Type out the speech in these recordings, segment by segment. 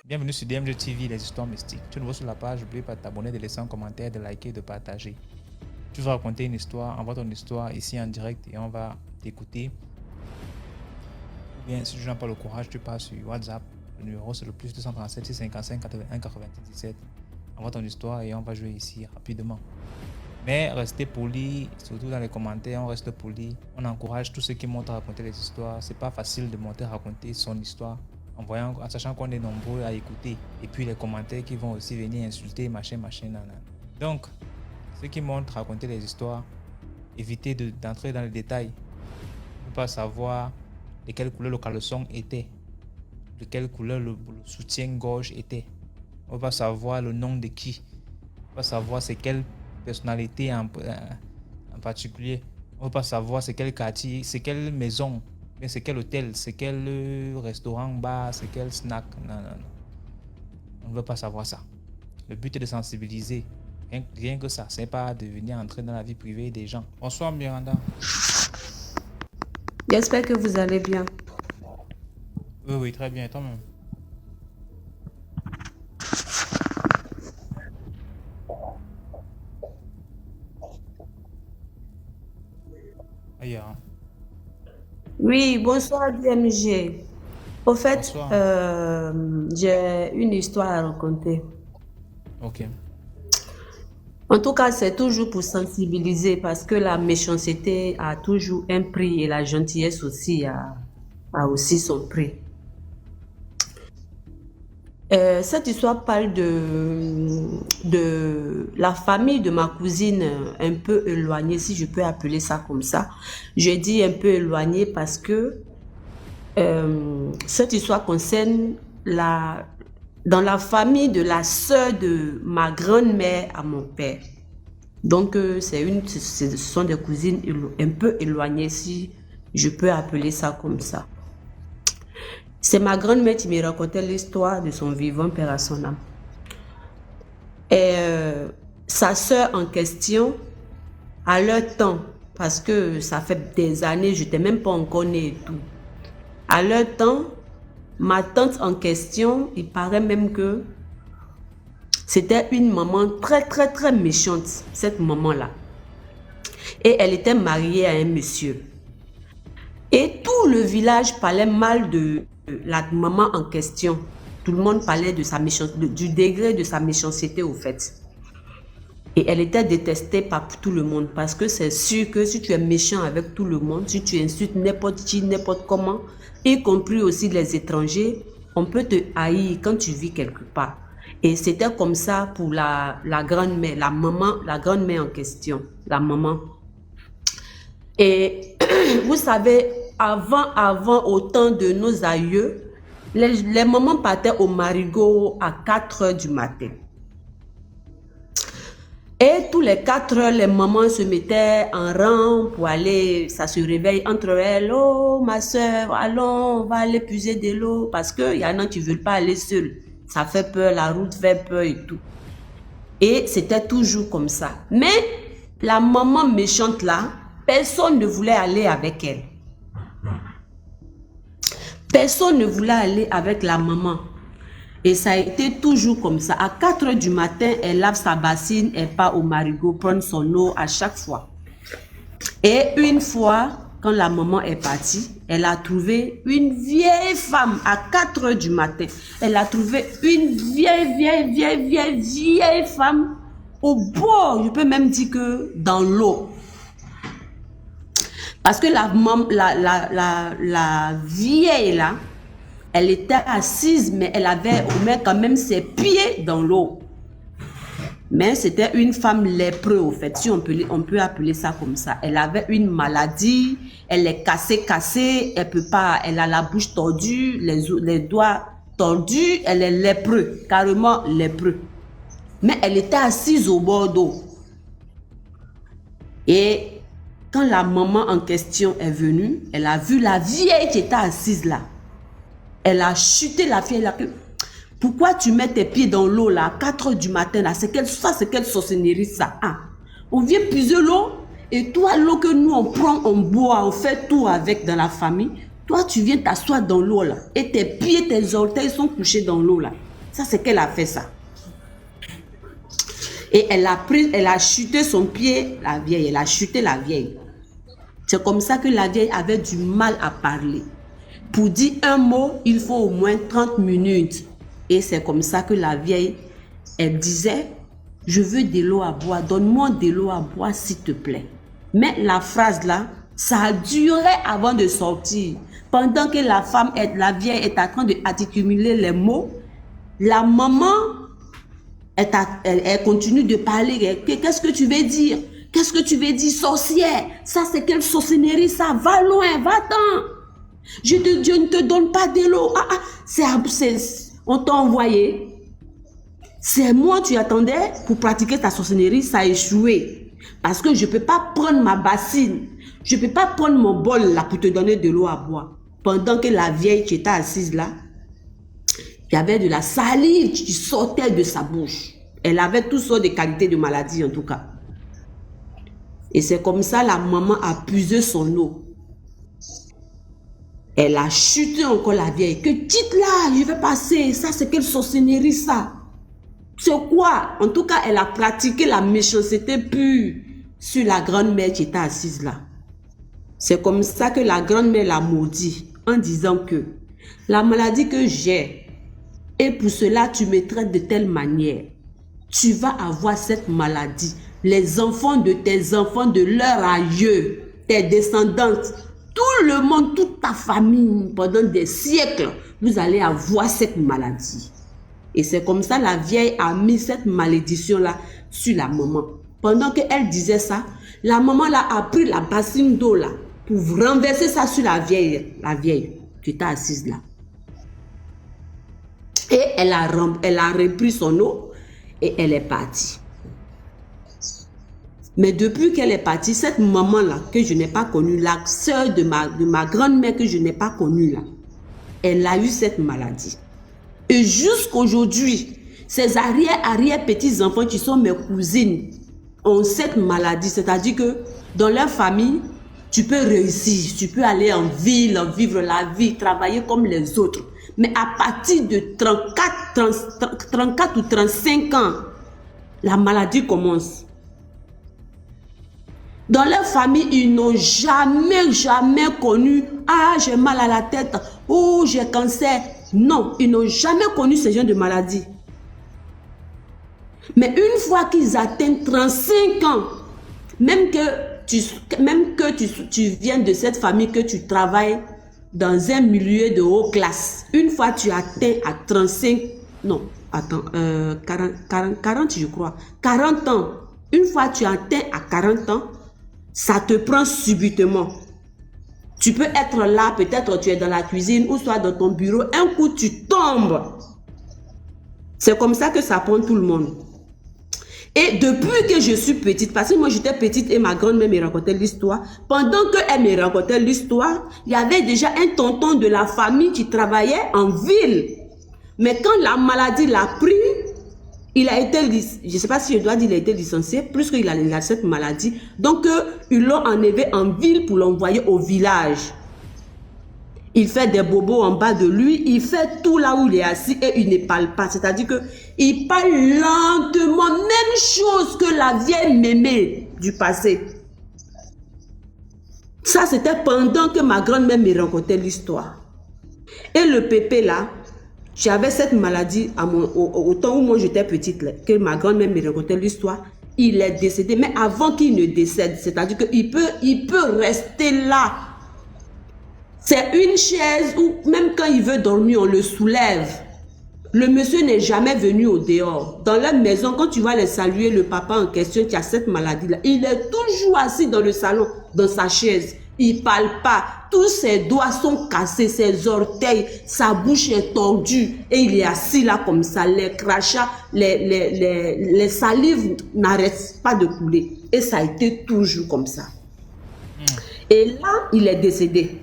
Bienvenue sur DMG TV, les histoires mystiques. Tu es nouveau sur la page, n'oublie pas de t'abonner, de laisser un commentaire, de liker, de partager. Tu veux raconter une histoire, envoie ton histoire ici en direct et on va t'écouter. Ou bien si tu n'as pas le courage, tu passes sur WhatsApp. Le numéro c'est le plus 237 655 81 97. Envoie ton histoire et on va jouer ici rapidement. Mais restez poli, surtout dans les commentaires, on reste poli. On encourage tous ceux qui montent à raconter les histoires. C'est pas facile de monter à raconter son histoire en sachant qu'on est nombreux à écouter. Et puis les commentaires qui vont aussi venir insulter, machin, nanana. Donc, ceux qui montent à raconter les histoires, évitez d'entrer dans les détails. On ne peut pas savoir de quelle couleur le caleçon était, de quelle couleur le soutien-gorge était. On ne peut pas savoir le nom de qui. On ne peut pas savoir c'est quelle personnalité en particulier. On ne peut pas savoir c'est quel quartier, c'est quelle maison, mais c'est quel hôtel, c'est quel restaurant, bar, c'est quel snack. Non. On ne veut pas savoir ça. Le but est de sensibiliser. Rien que ça. C'est pas de venir entrer dans la vie privée des gens. Bonsoir Miranda. J'espère que vous allez bien. Oui, très bien. Et toi-même? Ailleurs. Oui, bonsoir DMG. Au fait, j'ai une histoire à raconter. Ok. En tout cas, c'est toujours pour sensibiliser parce que la méchanceté a toujours un prix et la gentillesse aussi a aussi son prix. Cette histoire parle de la famille de ma cousine un peu éloignée, si je peux appeler ça comme ça. Je dis un peu éloignée parce que cette histoire concerne dans la famille de la sœur de ma grand-mère à mon père. Donc, ce sont des cousines un peu éloignées, si je peux appeler ça comme ça. C'est ma grand-mère qui me racontait l'histoire de son vivant, père à son âme. Et sa sœur en question, à leur temps, parce que ça fait des années, je n'étais même pas encore née et tout. À leur temps, ma tante en question, il paraît même que c'était une maman très, très, très méchante, cette maman-là. Et elle était mariée à un monsieur. Et tout le village parlait mal de la maman en question. Tout le monde parlait de sa du degré de sa méchanceté au fait. Et elle était détestée par tout le monde parce que c'est sûr que si tu es méchant avec tout le monde, si tu insultes n'importe qui, n'importe comment, y compris aussi les étrangers, on peut te haïr quand tu vis quelque part. Et c'était comme ça pour la grand-mère, la maman, la grand-mère en question, la maman. Et vous savez, avant au temps de nos aïeux, les mamans partaient au marigot à 4 heures du matin. Et tous les 4 heures, les mamans se mettaient en rang pour aller, ça se réveille entre elles. Oh, ma soeur, allons, on va aller puiser de l'eau. Parce qu'il y en a qui ne veulent pas aller seuls. Ça fait peur, la route fait peur et tout. Et c'était toujours comme ça. Mais la maman méchante là, personne ne voulait aller avec elle. Personne ne voulait aller avec la maman. Et ça a été toujours comme ça. À 4 heures du matin, elle lave sa bassine, elle part au marigot prendre son eau à chaque fois. Et une fois, quand la maman est partie, elle a trouvé une vieille femme à 4 heures du matin. Elle a trouvé une vieille femme au bord, je peux même dire que dans l'eau. Parce que la vieille là, elle était assise, mais elle avait quand même ses pieds dans l'eau. Mais c'était une femme lépreuse, au fait, si on peut appeler ça comme ça. Elle avait une maladie, elle est cassée, elle peut pas, elle a la bouche tordue, les doigts tordus, elle est lépreuse, carrément lépreuse. Mais elle était assise au bord d'eau. Et quand la maman en question est venue, elle a vu la vieille qui était assise là. Elle a chuté la fille là. Pourquoi tu mets tes pieds dans l'eau là à 4 heures du matin là? C'est quelle sorcellerie ça? Ah. On vient puiser l'eau Et toi, l'eau que nous, on prend, on boit, on fait tout avec dans la famille, toi, tu viens t'asseoir dans l'eau là. Et tes pieds, tes orteils sont couchés dans l'eau là. Ça, c'est qu'elle a fait ça. Et elle a chuté son pied, la vieille. Elle a chuté la vieille. C'est comme ça que la vieille avait du mal à parler. Pour dire un mot, il faut au moins 30 minutes. Et c'est comme ça que la vieille, elle disait, je veux de l'eau à boire, donne-moi de l'eau à boire s'il te plaît. Mais la phrase là, ça a duré avant de sortir. Pendant que la vieille est en train d'articuler les mots, la maman, elle continue de parler. Qu'est-ce que tu veux dire? Qu'est-ce que tu veux dire, sorcière? Ça, c'est quelle sorcellerie, ça? Va loin, va-t'en. Je ne te donne pas de l'eau. On t'a envoyé. C'est moi, tu attendais pour pratiquer ta sorcellerie, ça a échoué. Parce que je ne peux pas prendre ma bassine. Je ne peux pas prendre mon bol là pour te donner de l'eau à boire. Pendant que la vieille qui était assise là, il y avait de la salive qui sortait de sa bouche. Elle avait toutes sortes de qualités de maladies en tout cas. Et c'est comme ça la maman a puisé son eau. Elle a chuté encore la vieille. Que dites là, je vais passer. Ça, c'est quelle sorcellerie ça? C'est quoi? En tout cas, elle a pratiqué la méchanceté pure sur la grand-mère qui était assise là. C'est comme ça que la grand-mère l'a maudit en disant que la maladie que j'ai, et pour cela tu me traites de telle manière, tu vas avoir cette maladie. Les enfants, de leur aïeux, tes descendantes, tout le monde, toute ta famille, pendant des siècles, vous allez avoir cette maladie. Et c'est comme ça la vieille a mis cette malédiction-là sur la maman. Pendant qu'elle disait ça, la maman là a pris la bassine d'eau là pour renverser ça sur la vieille qui était assise là. Et elle a repris son eau et elle est partie. Mais depuis qu'elle est partie, cette maman-là que je n'ai pas connue, la sœur de ma grand-mère que je n'ai pas connue là, elle a eu cette maladie. Et jusqu'aujourd'hui, ces arrière-petits-enfants qui sont mes cousines ont cette maladie. C'est-à-dire que dans leur famille, tu peux réussir, tu peux aller en ville, vivre la vie, travailler comme les autres. Mais à partir de 34 ou 35 ans, la maladie commence. Dans leur famille, ils n'ont jamais connu « Ah, j'ai mal à la tête » ou « J'ai cancer ». Non, ils n'ont jamais connu ce genre de maladie. Mais une fois qu'ils atteignent 35 ans, même que tu viens de cette famille, que tu travailles dans un milieu de haute classe, une fois tu atteins à 35, non, attends, 40 je crois, 40 ans, une fois tu atteins à 40 ans, ça te prend subitement. Tu peux être là, peut-être tu es dans la cuisine ou soit dans ton bureau, un coup tu tombes. C'est comme ça que ça prend tout le monde. Et depuis que je suis petite, parce que moi j'étais petite et ma grand-mère me racontait l'histoire, pendant qu'elle me racontait l'histoire, il y avait déjà un tonton de la famille qui travaillait en ville. Mais quand la maladie l'a pris, il a été, je ne sais pas si je dois dire, il a été licencié, plus qu'il a cette maladie. Donc, ils l'ont enlevé en ville pour l'envoyer au village. Il fait des bobos en bas de lui, il fait tout là où il est assis et il ne parle pas. C'est-à-dire qu'il parle lentement, même chose que la vieille mémé du passé. Ça, c'était pendant que ma grand-mère me racontait l'histoire. Et le pépé là, j'avais cette maladie au temps où moi j'étais petite, là, que ma grand-mère me racontait l'histoire. Il est décédé, mais avant qu'il ne décède, c'est-à-dire qu'il peut rester là. C'est une chaise où même quand il veut dormir, on le soulève. Le monsieur n'est jamais venu au dehors. Dans la maison, quand tu vas les saluer, le papa en question qui a cette maladie-là, il est toujours assis dans le salon, dans sa chaise. Il ne parle pas. Tous ses doigts sont cassés, ses orteils, sa bouche est tordue. Et il est assis là comme ça. Les crachats, les salives n'arrêtent pas de couler. Et ça a été toujours comme ça. Et là, il est décédé.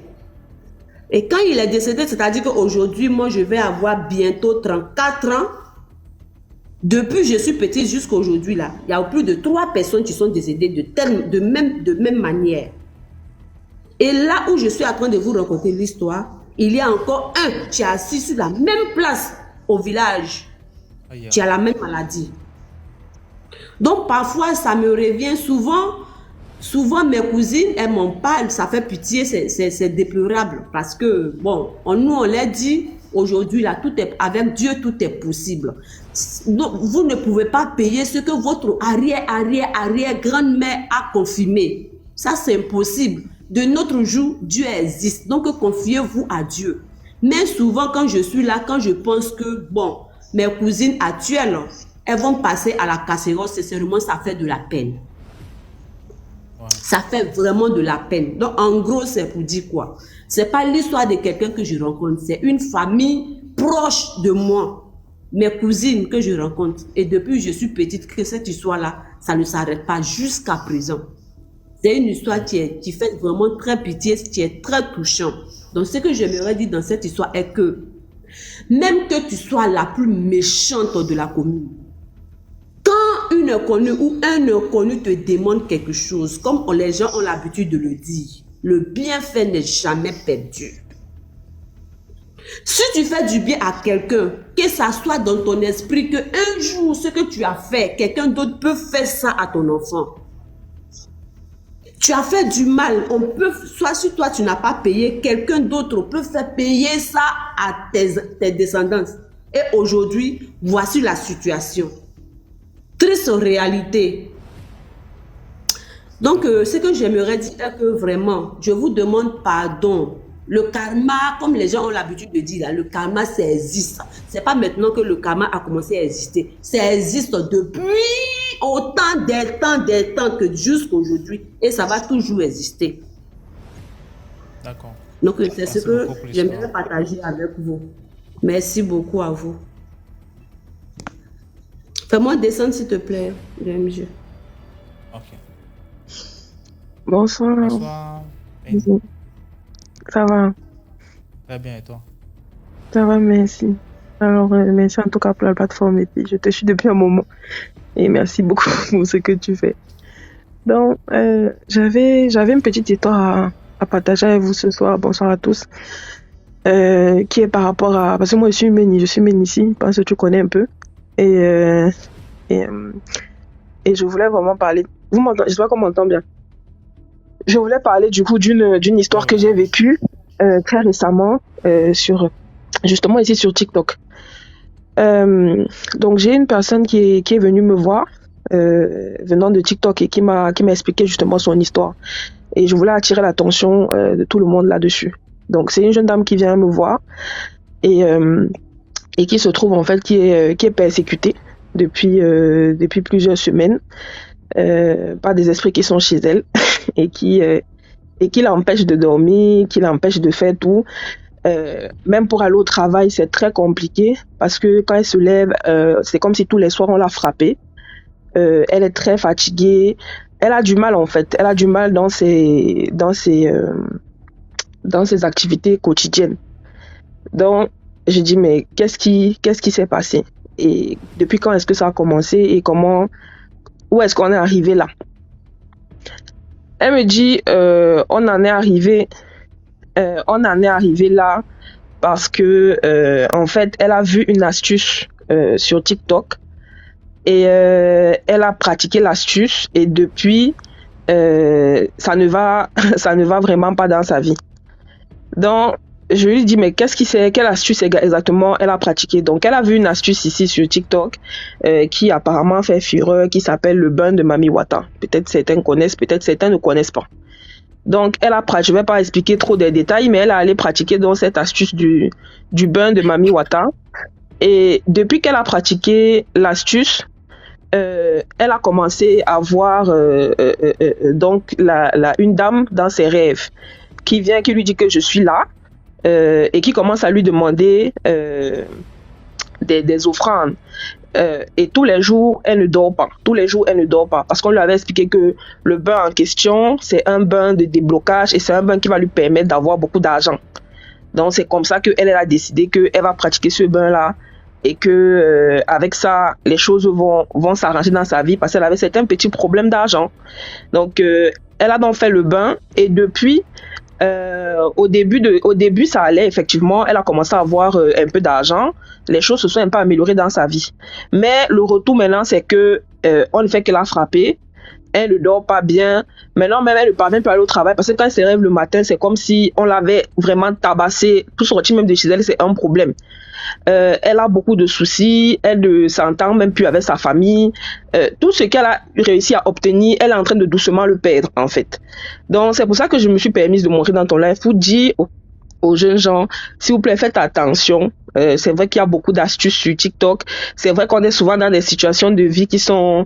Et quand il est décédé, c'est-à-dire qu'aujourd'hui, moi, je vais avoir bientôt 34 ans. Depuis je suis petite jusqu'à aujourd'hui, là, il y a plus de 3 personnes qui sont décédées de même manière. Et là où je suis en train de vous raconter l'histoire, il y a encore un qui est assis sur la même place au village, qui a la même maladie. Donc parfois, ça me revient souvent mes cousines, elles m'en parlent, ça fait pitié, c'est déplorable. Parce que, bon, nous on l'a dit, aujourd'hui, là, avec Dieu, tout est possible. Donc, vous ne pouvez pas payer ce que votre arrière-grand-mère a confirmé. Ça, c'est impossible. De notre jour, Dieu existe. Donc, confiez-vous à Dieu. Mais souvent, quand je suis là, quand je pense que, bon, mes cousines actuelles, elles vont passer à la casserole, sincèrement, ça fait de la peine. Ça fait vraiment de la peine. Donc, en gros, c'est pour dire quoi? C'est pas l'histoire de quelqu'un que je rencontre, c'est une famille proche de moi. Mes cousines que je rencontre. Et depuis que je suis petite, que cette histoire-là, ça ne s'arrête pas jusqu'à présent. C'est une histoire qui fait vraiment très pitié, qui est très touchant. Donc, ce que j'aimerais dire dans cette histoire est que, même que tu sois la plus méchante de la commune, quand une inconnue ou un inconnu te demande quelque chose, comme les gens ont l'habitude de le dire, le bienfait n'est jamais perdu. Si tu fais du bien à quelqu'un, que ça soit dans ton esprit que un jour, ce que tu as fait, quelqu'un d'autre peut faire ça à ton enfant. Tu as fait du mal, soit si toi tu n'as pas payé, quelqu'un d'autre peut faire payer ça à tes descendants. Et aujourd'hui, voici la situation. Triste réalité. Donc, ce que j'aimerais dire est que vraiment, je vous demande pardon. Le karma, comme les gens ont l'habitude de dire, là, le karma, ça existe. C'est pas maintenant que le karma a commencé à exister. Ça existe depuis autant des temps que jusqu'à aujourd'hui. Et ça va toujours exister. D'accord. Donc, c'est ce que j'aimerais partager avec vous. Merci beaucoup à vous. Fais-moi descendre, s'il te plaît, DMG. Ok. Bonsoir. Bonsoir. Ça va? Très bien, et toi? Ça va, merci. Alors, merci en tout cas pour la plateforme et puis je te suis depuis un moment. Et merci beaucoup pour ce que tu fais. Donc, j'avais une petite histoire à partager avec vous ce soir. Bonsoir à tous. Qui est par rapport à... Parce que moi, je suis Ménissi, je pense que tu connais un peu. Et je voulais vraiment parler... Vous m'entendez? J'espère qu'on m'entend bien. Je voulais parler du coup d'une histoire que j'ai vécue très récemment justement ici sur TikTok. Donc j'ai une personne qui est venue me voir venant de TikTok et qui m'a expliqué justement son histoire. Et je voulais attirer l'attention de tout le monde là-dessus. Donc c'est une jeune dame qui vient me voir et qui se trouve en fait qui est persécutée depuis plusieurs semaines par des esprits qui sont chez elle et qui l'empêchent de dormir, qui l'empêchent de faire tout. Même pour aller au travail, c'est très compliqué parce que quand elle se lève, c'est comme si tous les soirs on l'a frappée. Elle est très fatiguée. Elle a du mal en fait. Elle a du mal dans ses activités quotidiennes. Donc, j'ai dit mais qu'est-ce qui s'est passé et depuis quand est-ce que ça a commencé et où est-ce qu'on est arrivé là? Elle me dit on en est arrivé là parce que en fait elle a vu une astuce sur TikTok et elle a pratiqué l'astuce et depuis ça ne va vraiment pas dans sa vie. Donc je lui dis mais quelle astuce exactement elle a pratiqué. Donc elle a vu une astuce ici sur TikTok qui apparemment fait fureur, qui s'appelle le bain de Mami Wata. Peut-être certains connaissent, peut-être certains ne connaissent pas. Donc je vais pas expliquer trop des détails, mais elle a allé pratiquer donc cette astuce du bain de Mami Wata. Et depuis qu'elle a pratiqué l'astuce, elle a commencé à voir donc une dame dans ses rêves qui lui dit que je suis là. Et qui commence à lui demander des offrandes. Et tous les jours, elle ne dort pas. Parce qu'on lui avait expliqué que le bain en question, c'est un bain de déblocage et c'est un bain qui va lui permettre d'avoir beaucoup d'argent. Donc, c'est comme ça qu'elle a décidé qu'elle va pratiquer ce bain-là et que avec ça, les choses vont s'arranger dans sa vie parce qu'elle avait certains petits problèmes d'argent. Donc, elle a donc fait le bain et depuis, au début, ça allait effectivement. Elle a commencé à avoir un peu d'argent. Les choses se sont un peu améliorées dans sa vie. Mais le retour maintenant, c'est que on ne fait que la frapper. Elle ne dort pas bien. Maintenant, même elle ne parvient plus à aller au travail parce que quand elle se lève le matin, c'est comme si on l'avait vraiment tabassée. Tout sortir même de chez elle, c'est un problème. Elle a beaucoup de soucis, elle ne s'entend même plus avec sa famille. Tout ce qu'elle a réussi à obtenir, elle est en train de doucement le perdre en fait. Donc c'est pour ça que je me suis permise de montrer dans ton live pour dire aux jeunes gens, s'il vous plaît, faites attention. C'est vrai qu'il y a beaucoup d'astuces sur TikTok. C'est vrai qu'on est souvent dans des situations de vie qui sont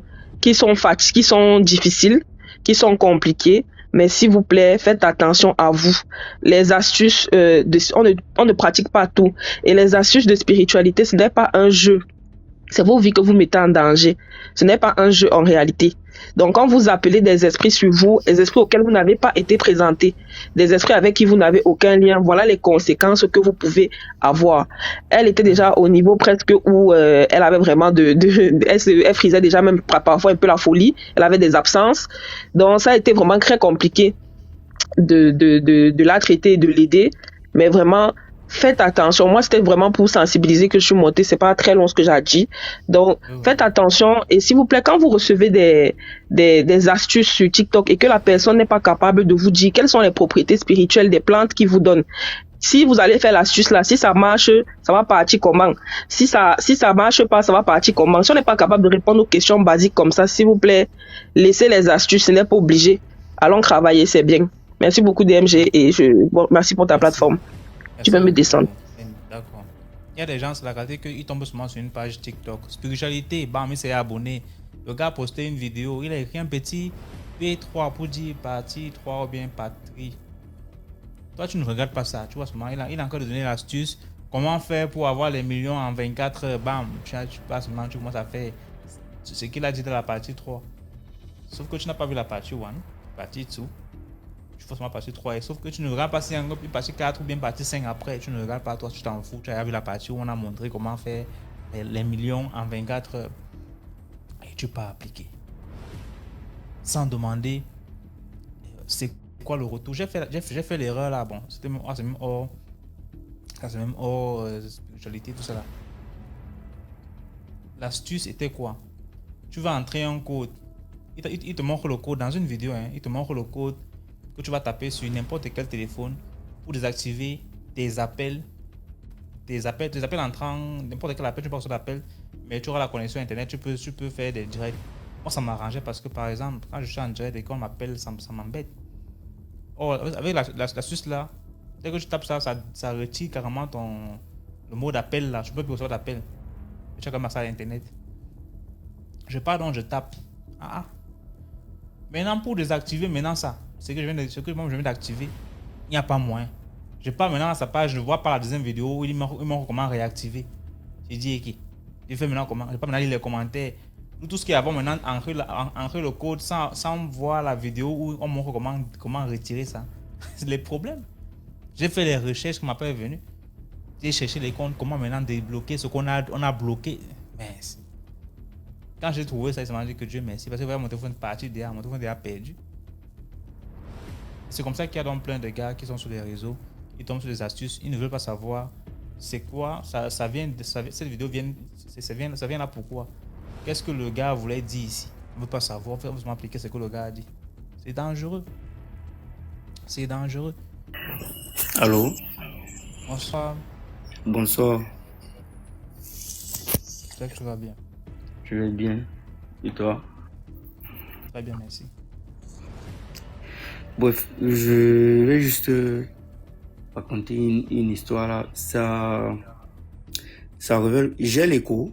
difficiles, qui sont compliquées. Mais s'il vous plaît, faites attention à vous. Les astuces, on ne pratique pas tout. Et les astuces de spiritualité, ce n'est pas un jeu. C'est vos vies que vous mettez en danger. Ce n'est pas un jeu en réalité. Donc, quand vous appelez des esprits sur vous, des esprits auxquels vous n'avez pas été présentés, des esprits avec qui vous n'avez aucun lien, voilà les conséquences que vous pouvez avoir. Elle était déjà au niveau presque où elle avait vraiment elle frisait déjà même parfois un peu la folie. Elle avait des absences. Donc, ça a été vraiment très compliqué de la traiter et de l'aider. Mais vraiment, faites attention. Moi, c'était vraiment pour sensibiliser que je suis montée. C'est pas très long ce que j'ai dit. Donc, faites attention. Et s'il vous plaît, quand vous recevez des astuces sur TikTok et que la personne n'est pas capable de vous dire quelles sont les propriétés spirituelles des plantes qu'ils vous donnent, si vous allez faire l'astuce là, si ça marche, ça va partir comment? Si ça marche pas, ça va partir comment? Si on n'est pas capable de répondre aux questions basiques comme ça, s'il vous plaît, laissez les astuces. Ce n'est pas obligé. Allons travailler, c'est bien. Merci beaucoup DMG et merci pour ta plateforme. Tu peux me descendre. D'accord. Il y a des gens sur la qualité qu'ils tombent seulement sur une page TikTok. Spiritualité, bam, il s'est abonné. Le gars a posté une vidéo, il a écrit un petit P3 pour dire partie 3 ou bien patrie. Toi, tu ne regardes pas ça. Tu vois, seulement, il a encore donné l'astuce. Comment faire pour avoir les millions en 24 heures, bam. Tu passes maintenant, tu commences à faire ce qu'il a dit dans la partie 3. Sauf que tu n'as pas vu la partie 1, partie 2. Tu fais seulement partie 3. Et sauf que tu ne regardes pas si un partie 4 ou bien partie 5 après. Tu ne regardes pas, toi, tu t'en fous. Tu as vu la partie où on a montré comment faire les millions en 24 heures. Et tu peux appliquer. Sans demander c'est quoi le retour. J'ai fait l'erreur là. Bon, c'est même hors spiritualité, tout ça là. L'astuce était quoi? Tu vas entrer un code. Il te montre le code dans une vidéo. Il te montre le code que tu vas taper sur n'importe quel téléphone pour désactiver tes appels entrant, n'importe quel appel, tu peux passer l'appel, mais tu auras la connexion internet, tu peux faire des directs. Moi, ça m'arrangeait parce que par exemple, quand je suis en direct et qu'on m'appelle, ça m'embête. Oh, avec l'astuce là, dès que tu tapes ça retire carrément le mot d'appel là, je peux plus recevoir d'appel. Tu as comme ça à internet. Je pars donc, je tape. Maintenant, pour désactiver maintenant ça, ce que je viens d'activer, il n'y a pas moyen. Je pars maintenant à sa page, je vois pas la deuxième vidéo où il montre comment réactiver. J'ai dit, ok, je fais maintenant comment. Je peux maintenant lire les commentaires. Tout ce qui est avant maintenant, entrer le code sans voir la vidéo où on montre comment retirer ça. C'est les problèmes. J'ai fait les recherches qui m'appellent venu. J'ai cherché les comptes, comment maintenant débloquer ce qu'on a bloqué. Mais quand j'ai trouvé ça, il m'a dit que Dieu merci. Parce que mon téléphone est parti derrière, mon téléphone est déjà perdu. C'est comme ça qu'il y a donc plein de gars qui sont sur les réseaux, ils tombent sur des astuces, ils ne veulent pas savoir c'est quoi, cette vidéo ça vient là pourquoi. Qu'est-ce que le gars voulait dire ici? On ne veut pas savoir, on veut m'appliquer ce que le gars a dit. C'est dangereux. C'est dangereux. Allô? Bonsoir. Bonsoir. J'espère que tu vas bien. Je vais bien. Et toi? Très bien, merci. Bref, je vais juste raconter une histoire là. Ça révèle. J'ai l'écho.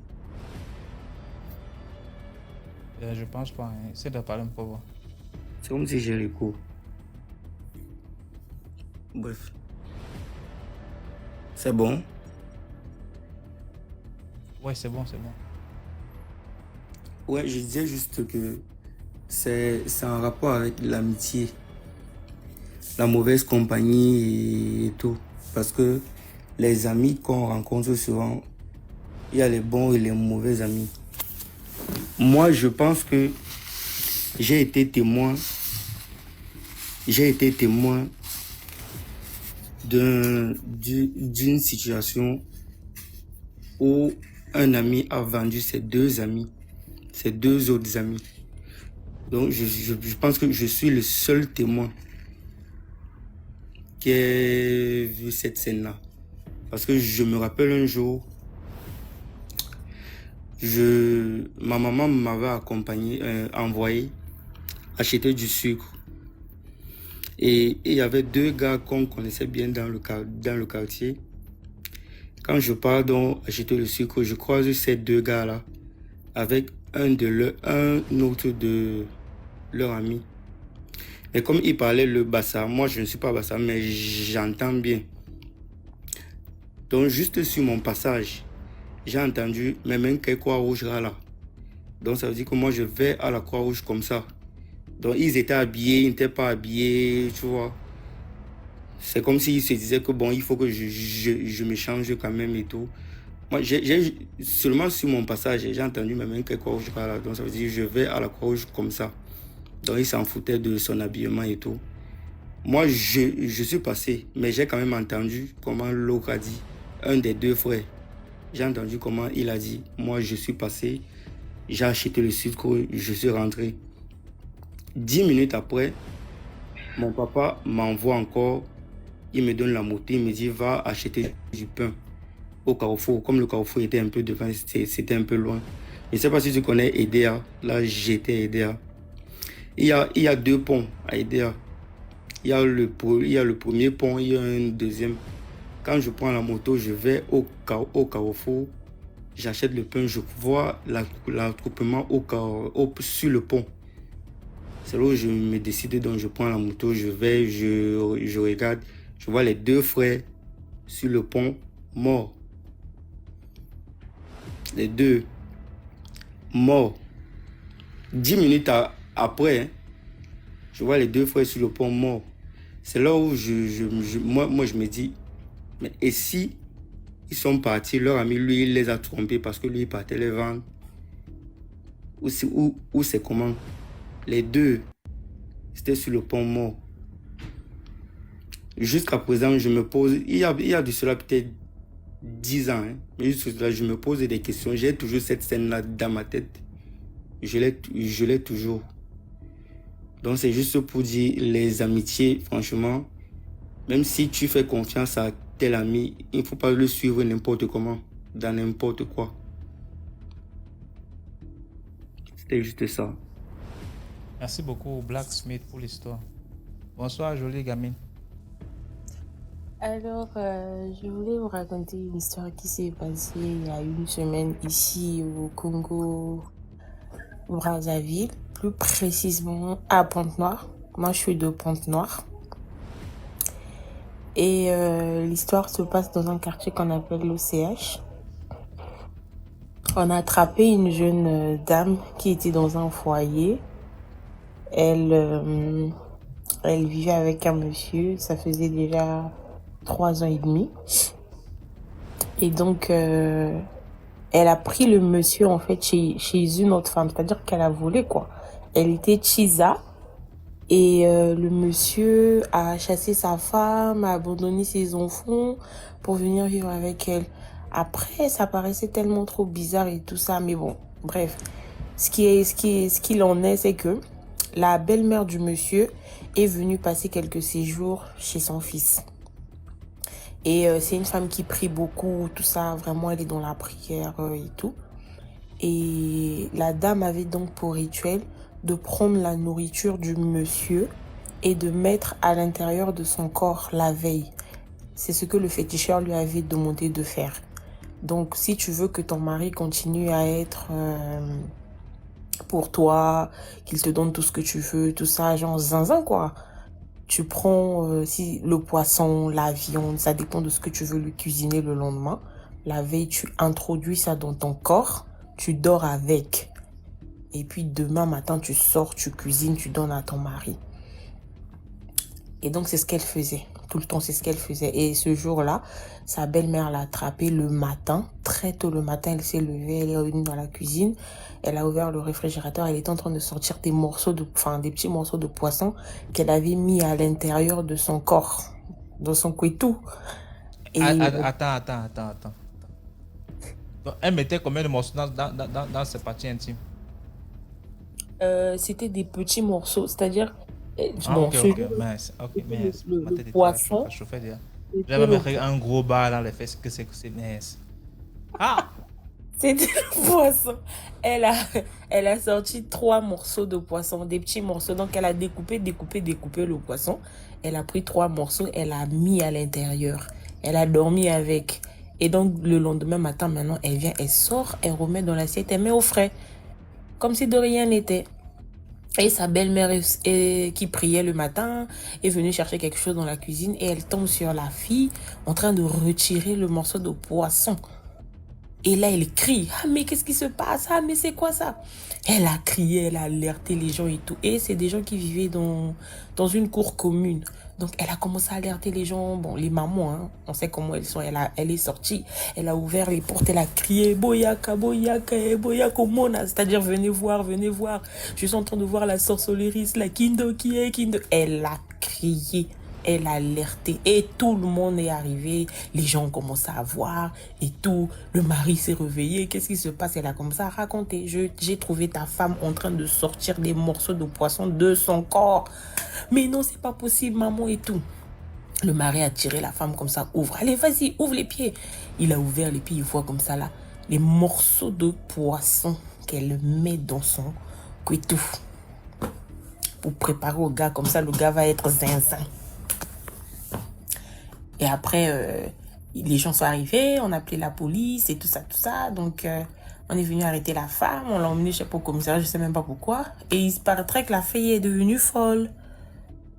Je pense pas. Essaie de parler un peu. C'est comme si j'ai l'écho. Bref. C'est bon? Ouais, c'est bon. Ouais, je disais juste que c'est en rapport avec l'amitié, la mauvaise compagnie et tout. Parce que les amis qu'on rencontre souvent, il y a les bons et les mauvais amis. Moi, je pense que j'ai été témoin d'une situation où un ami a vendu ses deux autres amis. Donc, je pense que je suis le seul témoin qui a vu cette scène-là. Parce que je me rappelle un jour, ma maman m'avait envoyé acheter du sucre. Et il y avait deux gars qu'on connaissait bien dans le quartier. Quand je pars donc acheter le sucre, je croise ces deux gars-là avec un autre de leurs amis. Mais comme ils parlaient le bassa, moi je ne suis pas bassa, mais j'entends bien. Donc juste sur mon passage, j'ai entendu même quelle Croix-Rouge là. Donc ça veut dire que moi je vais à la Croix-Rouge comme ça. Donc ils étaient habillés, ils n'étaient pas habillés, tu vois. C'est comme s'ils se disaient que bon, il faut que je me change quand même et tout. Moi, j'ai seulement sur mon passage, j'ai entendu même quelle Croix-Rouge là. Donc ça veut dire que je vais à la Croix-Rouge comme ça. Donc ils s'en foutaient de son habillement et tout. Moi, je suis passé, mais j'ai quand même entendu comment l'autre a dit, un des deux frères. J'ai entendu comment il a dit, moi je suis passé, j'ai acheté le sucre, je suis rentré. 10 minutes après, mon papa m'envoie encore, il me donne la moto, il me dit va acheter du pain au Carrefour. Comme le Carrefour était un peu devant, c'était un peu loin. Je ne sais pas si tu connais Edea, là j'étais Edea. Il y a deux ponts à Edea. Il y a le premier pont, il y a un deuxième. Quand je prends la moto, je vais au Carrefour, j'achète le pain, je vois l'attroupement sur le pont. C'est là où je me décide, donc je prends la moto, je vais, je regarde, je vois les deux frères sur le pont morts. Les deux morts. 10 minutes après, hein, je vois les deux frères sur le pont morts. C'est là où moi je me dis, mais et si ils sont partis, leur ami, lui, il les a trompés parce que lui, il partait les vendre. Ou c'est comment? Les deux, c'était sur le pont mort. Jusqu'à présent, je me pose, il y a de cela peut-être 10 ans, hein, mais jusqu'à cela, je me pose des questions. J'ai toujours cette scène-là dans ma tête. Je l'ai toujours. Donc, c'est juste pour dire, les amitiés, franchement, même si tu fais confiance à tel ami, il ne faut pas le suivre n'importe comment, dans n'importe quoi. C'était juste ça. Merci beaucoup, Blacksmith, pour l'histoire. Bonsoir, jolie gamine. Alors, je voulais vous raconter une histoire qui s'est passée il y a une semaine ici au Congo, Brazzaville, plus précisément à Pointe-Noire. Moi, je suis de Pointe-Noire. Et l'histoire se passe dans un quartier qu'on appelle l'OCH. On a attrapé une jeune dame qui était dans un foyer. Elle vivait avec un monsieur, ça faisait déjà 3 ans et demi. Et donc, elle a pris le monsieur, en fait, chez une autre femme. C'est-à-dire qu'elle a volé, quoi. Elle était Chisa. Et le monsieur a chassé sa femme, a abandonné ses enfants pour venir vivre avec elle. Après, ça paraissait tellement trop bizarre et tout ça. Mais bon, bref. Ce qu'il en est, c'est que la belle-mère du monsieur est venue passer quelques séjours chez son fils. Et c'est une femme qui prie beaucoup, tout ça. Vraiment, elle est dans la prière et tout. Et la dame avait donc pour rituel de prendre la nourriture du monsieur et de mettre à l'intérieur de son corps la veille. C'est ce que le féticheur lui avait demandé de faire. Donc, si tu veux que ton mari continue à être pour toi, qu'il te donne tout ce que tu veux, tout ça, genre zinzin quoi. Tu prends si le poisson, la viande, ça dépend de ce que tu veux lui cuisiner le lendemain. La veille, tu introduis ça dans ton corps, tu dors avec. Et puis demain matin, tu sors, tu cuisines, tu donnes à ton mari. Et donc, c'est ce qu'elle faisait. Tout le temps, c'est ce qu'elle faisait. Et ce jour-là, sa belle-mère l'a attrapée le matin. Très tôt le matin, elle s'est levée, elle est revenue dans la cuisine. Elle a ouvert le réfrigérateur. Elle était en train de sortir des des petits morceaux de poisson qu'elle avait mis à l'intérieur de son corps, dans son couitou. Et Attends. Donc, elle mettait combien de morceaux dans ses parties intimes? c'était des petits morceaux, c'est-à-dire, Ok, ce ok, jour, mince. Ok, mince. le Ma tête était poisson, pas chauffée déjà. c'était J'avais le mis un gros bar dans les fesses, que c'est mince. Ah! C'était le poisson. Elle a, elle a sorti 3 morceaux de poisson, des petits morceaux. Donc, elle a découpé le poisson. Elle a pris 3 morceaux, elle a mis à l'intérieur. Elle a dormi avec. Et donc, le lendemain matin, maintenant, elle vient, elle sort, elle remet dans l'assiette, elle met au frais. Comme si de rien n'était. Et sa belle-mère qui priait le matin est venue chercher quelque chose dans la cuisine et elle tombe sur la fille en train de retirer le morceau de poisson. Et là, elle crie. Ah, mais qu'est-ce qui se passe? Ah, mais c'est quoi ça? Elle a crié, elle a alerté les gens et tout. Et c'est des gens qui vivaient dans une cour commune. Donc, elle a commencé à alerter les gens. Bon, les mamans, hein, on sait comment elles sont. Elle est sortie. Elle a ouvert les portes. Elle a crié, Boyaka, Boyaka, Boyaka, Mona. C'est-à-dire, venez voir, venez voir. Je suis en train de voir la sorcellerie, la Kindo qui est Kindo. Elle a crié. Elle a alerté et tout le monde est arrivé. Les gens ont commencé à voir et tout. Le mari s'est réveillé. Qu'est-ce qui se passe? Elle a commencé à raconter. J'ai trouvé ta femme en train de sortir des morceaux de poisson de son corps. Mais non, c'est pas possible, maman et tout. Le mari a tiré la femme comme ça. Ouvre. Allez, vas-y, ouvre les pieds. Il a ouvert les pieds. Il voit comme ça là les morceaux de poisson qu'elle met dans son couitou pour préparer au gars. Comme ça, le gars va être zinzin. Et après, les gens sont arrivés, on a appelé la police et tout ça. Donc, on est venu arrêter la femme, on l'a emmenée, je sais pas, au commissariat, je sais même pas pourquoi. Et il se paraîtrait que la fille est devenue folle.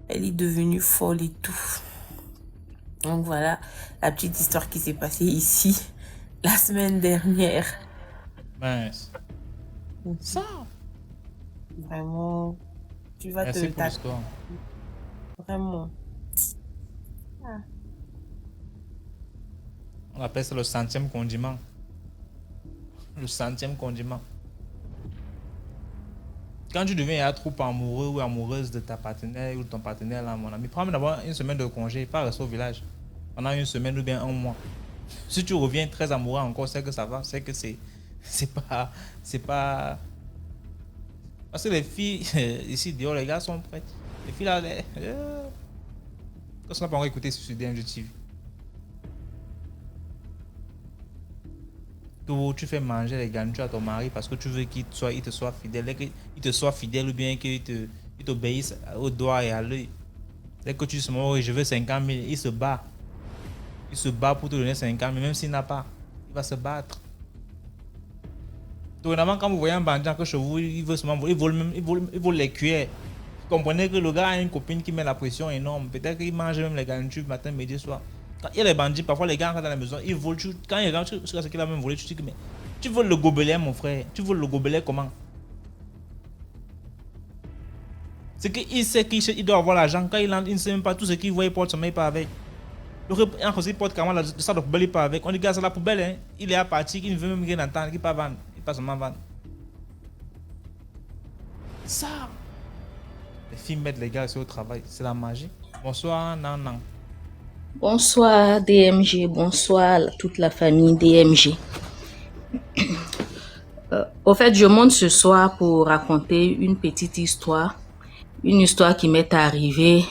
Elle est devenue folle et tout. Donc voilà, la petite histoire qui s'est passée ici, la semaine dernière. Mince. Ça! Vraiment, tu vas Merci pour l'histoire. Vraiment. On appelle ça le 100e condiment. Le 100e condiment. Quand tu deviens trop amoureux ou amoureuse de ta partenaire ou de ton partenaire, là, mon ami, prends d'abord une semaine de congé, pas rester au village pendant une semaine ou bien un mois. Si tu reviens très amoureux encore, c'est que ça va, c'est que c'est pas. Parce que les filles, ici, dehors, les gars sont prêtes. Les filles là, quand on n'a pas encore écouté ce sujet, je t'y tu fais manger les garnitures à ton mari parce que tu veux qu'il te soit fidèle. Dès qu'il te soit fidèle ou bien qu'il t'obéisse au doigt et à l'œil. Dès que tu dis, oh, je veux 50 000, il se bat. Il se bat pour te donner 50 000, même s'il n'a pas. Il va se battre. Dorénavant, quand vous voyez un bandit que chez vous, il veut seulement voler, il vole les cuillères. Vous comprenez que le gars a une copine qui met la pression énorme. Peut-être qu'il mange même les garnitures matin, midi, soir. Quand il y a les bandits, parfois les gars rentrent dans la maison, ils volent. Quand il rentre, tu sais ce qu'il a même volé, tu te dis que mais tu voles le gobelet, mon frère. Tu voles le gobelet comment? C'est qu'il sait qu'il doit avoir l'argent. Quand il entre, il ne sait même pas tout ce qu'il voit, il porte son mail pas avec. Il porte carrément le sac de poubelle, il part avec. On dit, gars, c'est la poubelle, hein. Il est à partir, il ne veut même rien entendre, il pas vendre. Il passe seulement vendre. Ça! Les filles mettent les gars au travail, c'est la magie. Bonsoir, non. Bonsoir DMG, bonsoir toute la famille DMG. Au fait, je monte ce soir pour raconter une petite histoire, une histoire qui m'est arrivée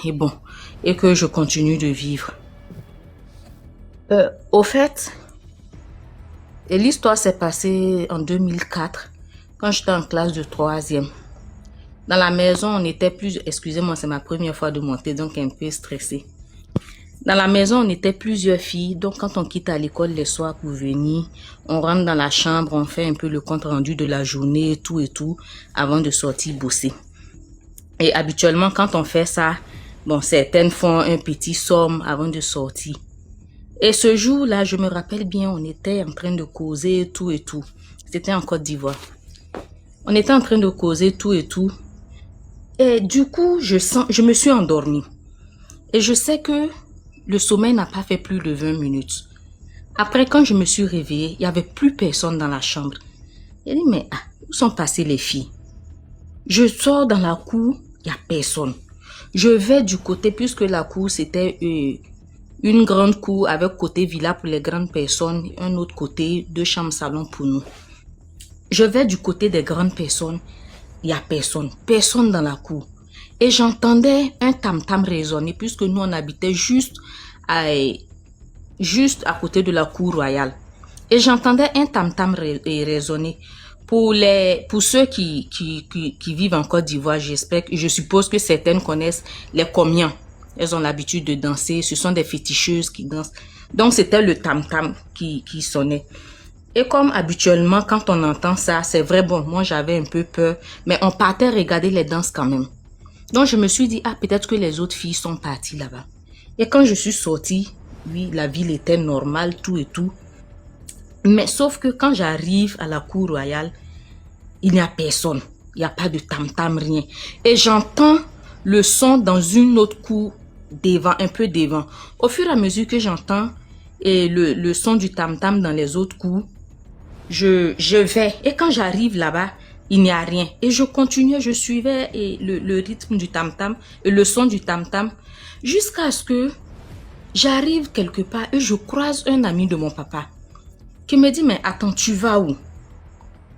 et que je continue de vivre. Au fait, l'histoire s'est passée en 2004 quand j'étais en classe de 3e. Dans la maison, on était excusez-moi, c'est ma première fois de monter, donc un peu stressée. Dans la maison, on était plusieurs filles. Donc, quand on quitte à l'école les soirs pour venir, on rentre dans la chambre, on fait un peu le compte rendu de la journée, tout et tout, avant de sortir bosser. Et habituellement, quand on fait ça, certaines font un petit somme avant de sortir. Et ce jour-là, je me rappelle bien, on était en train de causer tout et tout. C'était en Côte d'Ivoire. On était en train de causer tout et tout. Et du coup, je me suis endormie. Et je sais que Le sommeil n'a pas fait plus de 20 minutes. Après, quand je me suis réveillée, il n'y avait plus personne dans la chambre. J'ai dit, mais où sont passées les filles? Je sors dans la cour, il n'y a personne. Je vais du côté, puisque la cour, c'était une grande cour avec côté villa pour les grandes personnes, un autre côté, 2 chambres salon pour nous. Je vais du côté des grandes personnes, il n'y a personne, personne dans la cour. Et j'entendais un tam-tam résonner, puisque nous, on habitait juste à côté de la cour royale. Et j'entendais un tam-tam résonner. Pour ceux qui vivent en Côte d'Ivoire, je suppose que certaines connaissent les comians. Elles ont l'habitude de danser. Ce sont des féticheuses qui dansent. Donc, c'était le tam-tam qui sonnait. Et comme habituellement, quand on entend ça, c'est vrai, bon, moi, j'avais un peu peur. Mais on partait regarder les danses quand même. Donc, je me suis dit, peut-être que les autres filles sont parties là-bas. Et quand je suis sortie, oui, la ville était normale, tout et tout. Mais sauf que quand j'arrive à la cour royale, il n'y a personne. Il n'y a pas de tam-tam, rien. Et j'entends le son dans une autre cour devant, un peu devant. Au fur et à mesure que j'entends le son du tam-tam dans les autres cours, je vais. Et quand j'arrive là-bas, il n'y a rien. Et je continuais, je suivais le rythme du tam-tam et le son du tam-tam jusqu'à ce que j'arrive quelque part et je croise un ami de mon papa qui me dit, mais attends, tu vas où?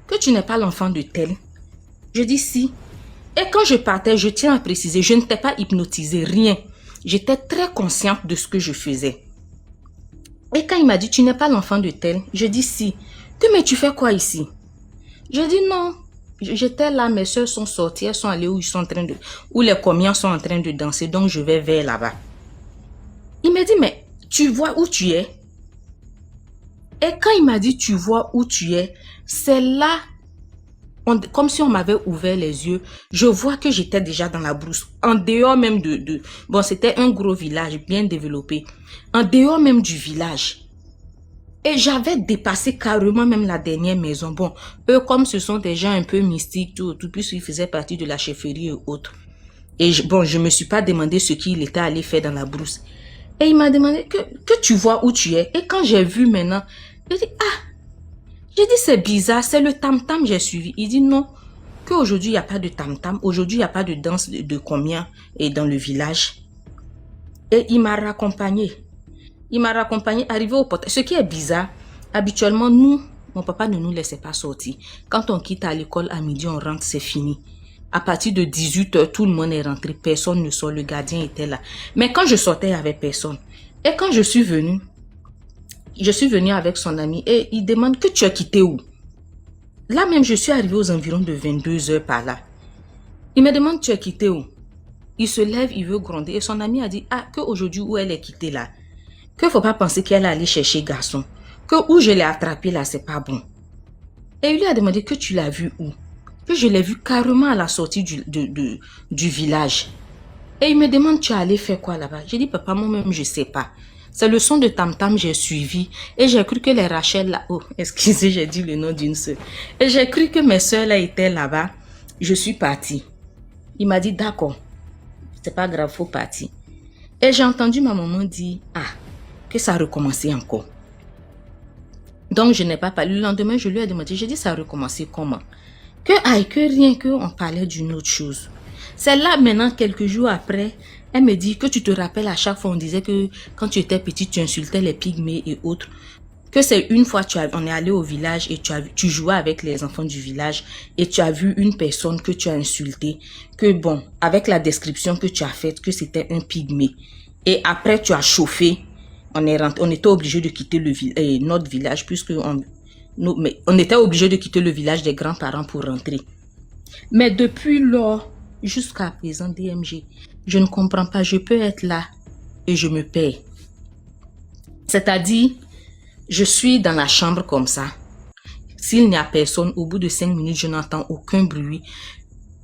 Que tu n'es pas l'enfant de tel? Je dis si. Et quand je partais, je tiens à préciser, je n'étais pas hypnotisée, rien. J'étais très consciente de ce que je faisais. Et quand il m'a dit, tu n'es pas l'enfant de tel? Je dis si. Mais tu fais quoi ici? Je dis non. J'étais là, mes soeurs sont sorties, elles sont allées où les comiens sont en train de danser, donc je vais vers là-bas. Il m'a dit, mais tu vois où tu es? Et quand il m'a dit, tu vois où tu es, c'est là, comme si on m'avait ouvert les yeux, je vois que j'étais déjà dans la brousse, en dehors même bon, c'était un gros village bien développé, en dehors même du village. Et j'avais dépassé carrément même la dernière maison. Bon, eux, comme ce sont des gens un peu mystiques, tout puisqu'ils faisaient partie de la chefferie et autres. Et je me suis pas demandé ce qu'il était allé faire dans la brousse. Et il m'a demandé que tu vois où tu es. Et quand j'ai vu maintenant, j'ai dit c'est bizarre, c'est le tam-tam j'ai suivi. Il dit non, qu'aujourd'hui il n'y a pas de tam-tam, aujourd'hui il n'y a pas de danse de combien et dans le village. Et il m'a raccompagné. Arrivé au portail. Ce qui est bizarre, habituellement nous, mon papa ne nous laissait pas sortir. Quand on quitte à l'école à midi, on rentre, c'est fini. À partir de 18h, tout le monde est rentré, personne ne sort, le gardien était là. Mais quand je sortais, il n'y avait personne. Et quand je suis venue avec son ami et il demande que tu as quitté où? Là même, je suis arrivée aux environs de 22h par là. Il me demande tu as quitté où? Il se lève, il veut gronder et son ami a dit qu'aujourd'hui où elle est quittée là, qu'il ne faut pas penser qu'elle est allée chercher garçon, que où je l'ai attrapé là, c'est pas bon. Et il lui a demandé que tu l'as vu où? Que je l'ai vu carrément à la sortie du village. Et il me demande, tu es allé faire quoi là-bas? J'ai dit, papa, moi-même, je ne sais pas. C'est le son de tam-tam, j'ai suivi. Et j'ai cru que les Rachel là... Oh, excusez, j'ai dit le nom d'une sœur. Et j'ai cru que mes soeurs là étaient là-bas. Je suis partie. Il m'a dit, d'accord. C'est pas grave, faut partir. Et j'ai entendu ma maman dire, que ça a recommencé encore. Donc, je n'ai pas parlé. Le lendemain, je lui ai demandé, j'ai dit, ça a recommencé comment? Que rien qu'on parlait d'une autre chose. C'est là maintenant, quelques jours après, elle me dit que tu te rappelles à chaque fois, on disait que quand tu étais petite, tu insultais les pygmées et autres. Que c'est une fois, on est allé au village et tu jouais avec les enfants du village et tu as vu une personne que tu as insultée. Que bon, avec la description que tu as faite, que c'était un pygmée. Et après, tu as chauffé. On était obligé de quitter notre village puisque on était obligé de quitter le village des grands-parents pour rentrer. Mais depuis lors, jusqu'à présent, DMG, je ne comprends pas. Je peux être là et je me perds. C'est-à-dire, je suis dans la chambre comme ça. S'il n'y a personne, au bout de 5 minutes, je n'entends aucun bruit.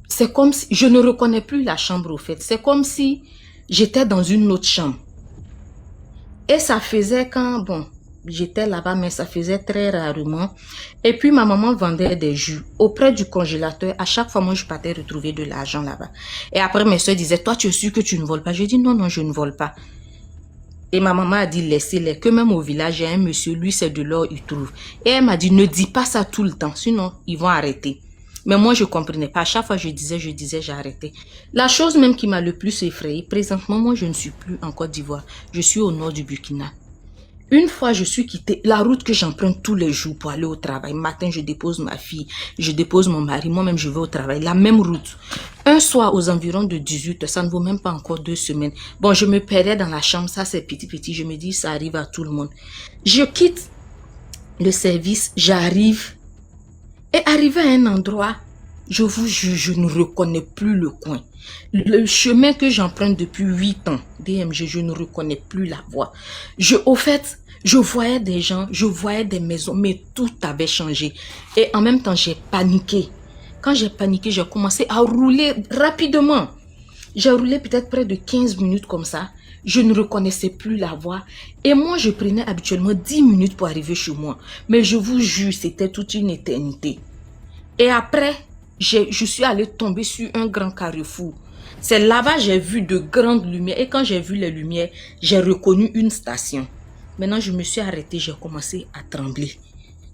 C'est comme si, je ne reconnais plus la chambre au fait. C'est comme si j'étais dans une autre chambre. Et ça faisait j'étais là-bas, mais ça faisait très rarement. Et puis, ma maman vendait des jus auprès du congélateur. À chaque fois, moi, je partais retrouver de l'argent là-bas. Et après, mes soeurs disaient, toi, tu es sûre que tu ne voles pas? Je dis, non, je ne vole pas. Et ma maman a dit, laissez-les, que même au village, il y a un monsieur, lui, c'est de l'or, il trouve. Et elle m'a dit, ne dis pas ça tout le temps, sinon, ils vont arrêter. Mais moi, je comprenais pas. À chaque fois, je disais, j'ai arrêté. La chose même qui m'a le plus effrayée, présentement, moi, je ne suis plus en Côte d'Ivoire. Je suis au nord du Burkina. Une fois, je suis quittée, la route que j'emprunte tous les jours pour aller au travail. Matin, je dépose ma fille, je dépose mon mari, moi-même, je vais au travail. La même route. Un soir, aux environs de 18 heures, ça ne vaut même pas encore 2 semaines. Bon, je me perdais dans la chambre, ça c'est petit. Je me dis, ça arrive à tout le monde. Je quitte le service, j'arrive. Et arrivé à un endroit, je vous jure, je ne reconnais plus le coin. Le chemin que j'emprunte depuis 8 ans, DMG, je ne reconnais plus la voie. Au fait, je voyais des gens, je voyais des maisons, mais tout avait changé. Et en même temps, j'ai paniqué. Quand j'ai paniqué, j'ai commencé à rouler rapidement. J'ai roulé peut-être près de 15 minutes comme ça. Je ne reconnaissais plus la voie. Et moi, je prenais habituellement 10 minutes pour arriver chez moi. Mais je vous jure, c'était toute une éternité. Et après, je suis allée tomber sur un grand carrefour. C'est là-bas j'ai vu de grandes lumières. Et quand j'ai vu les lumières, j'ai reconnu une station. Maintenant, je me suis arrêtée, j'ai commencé à trembler.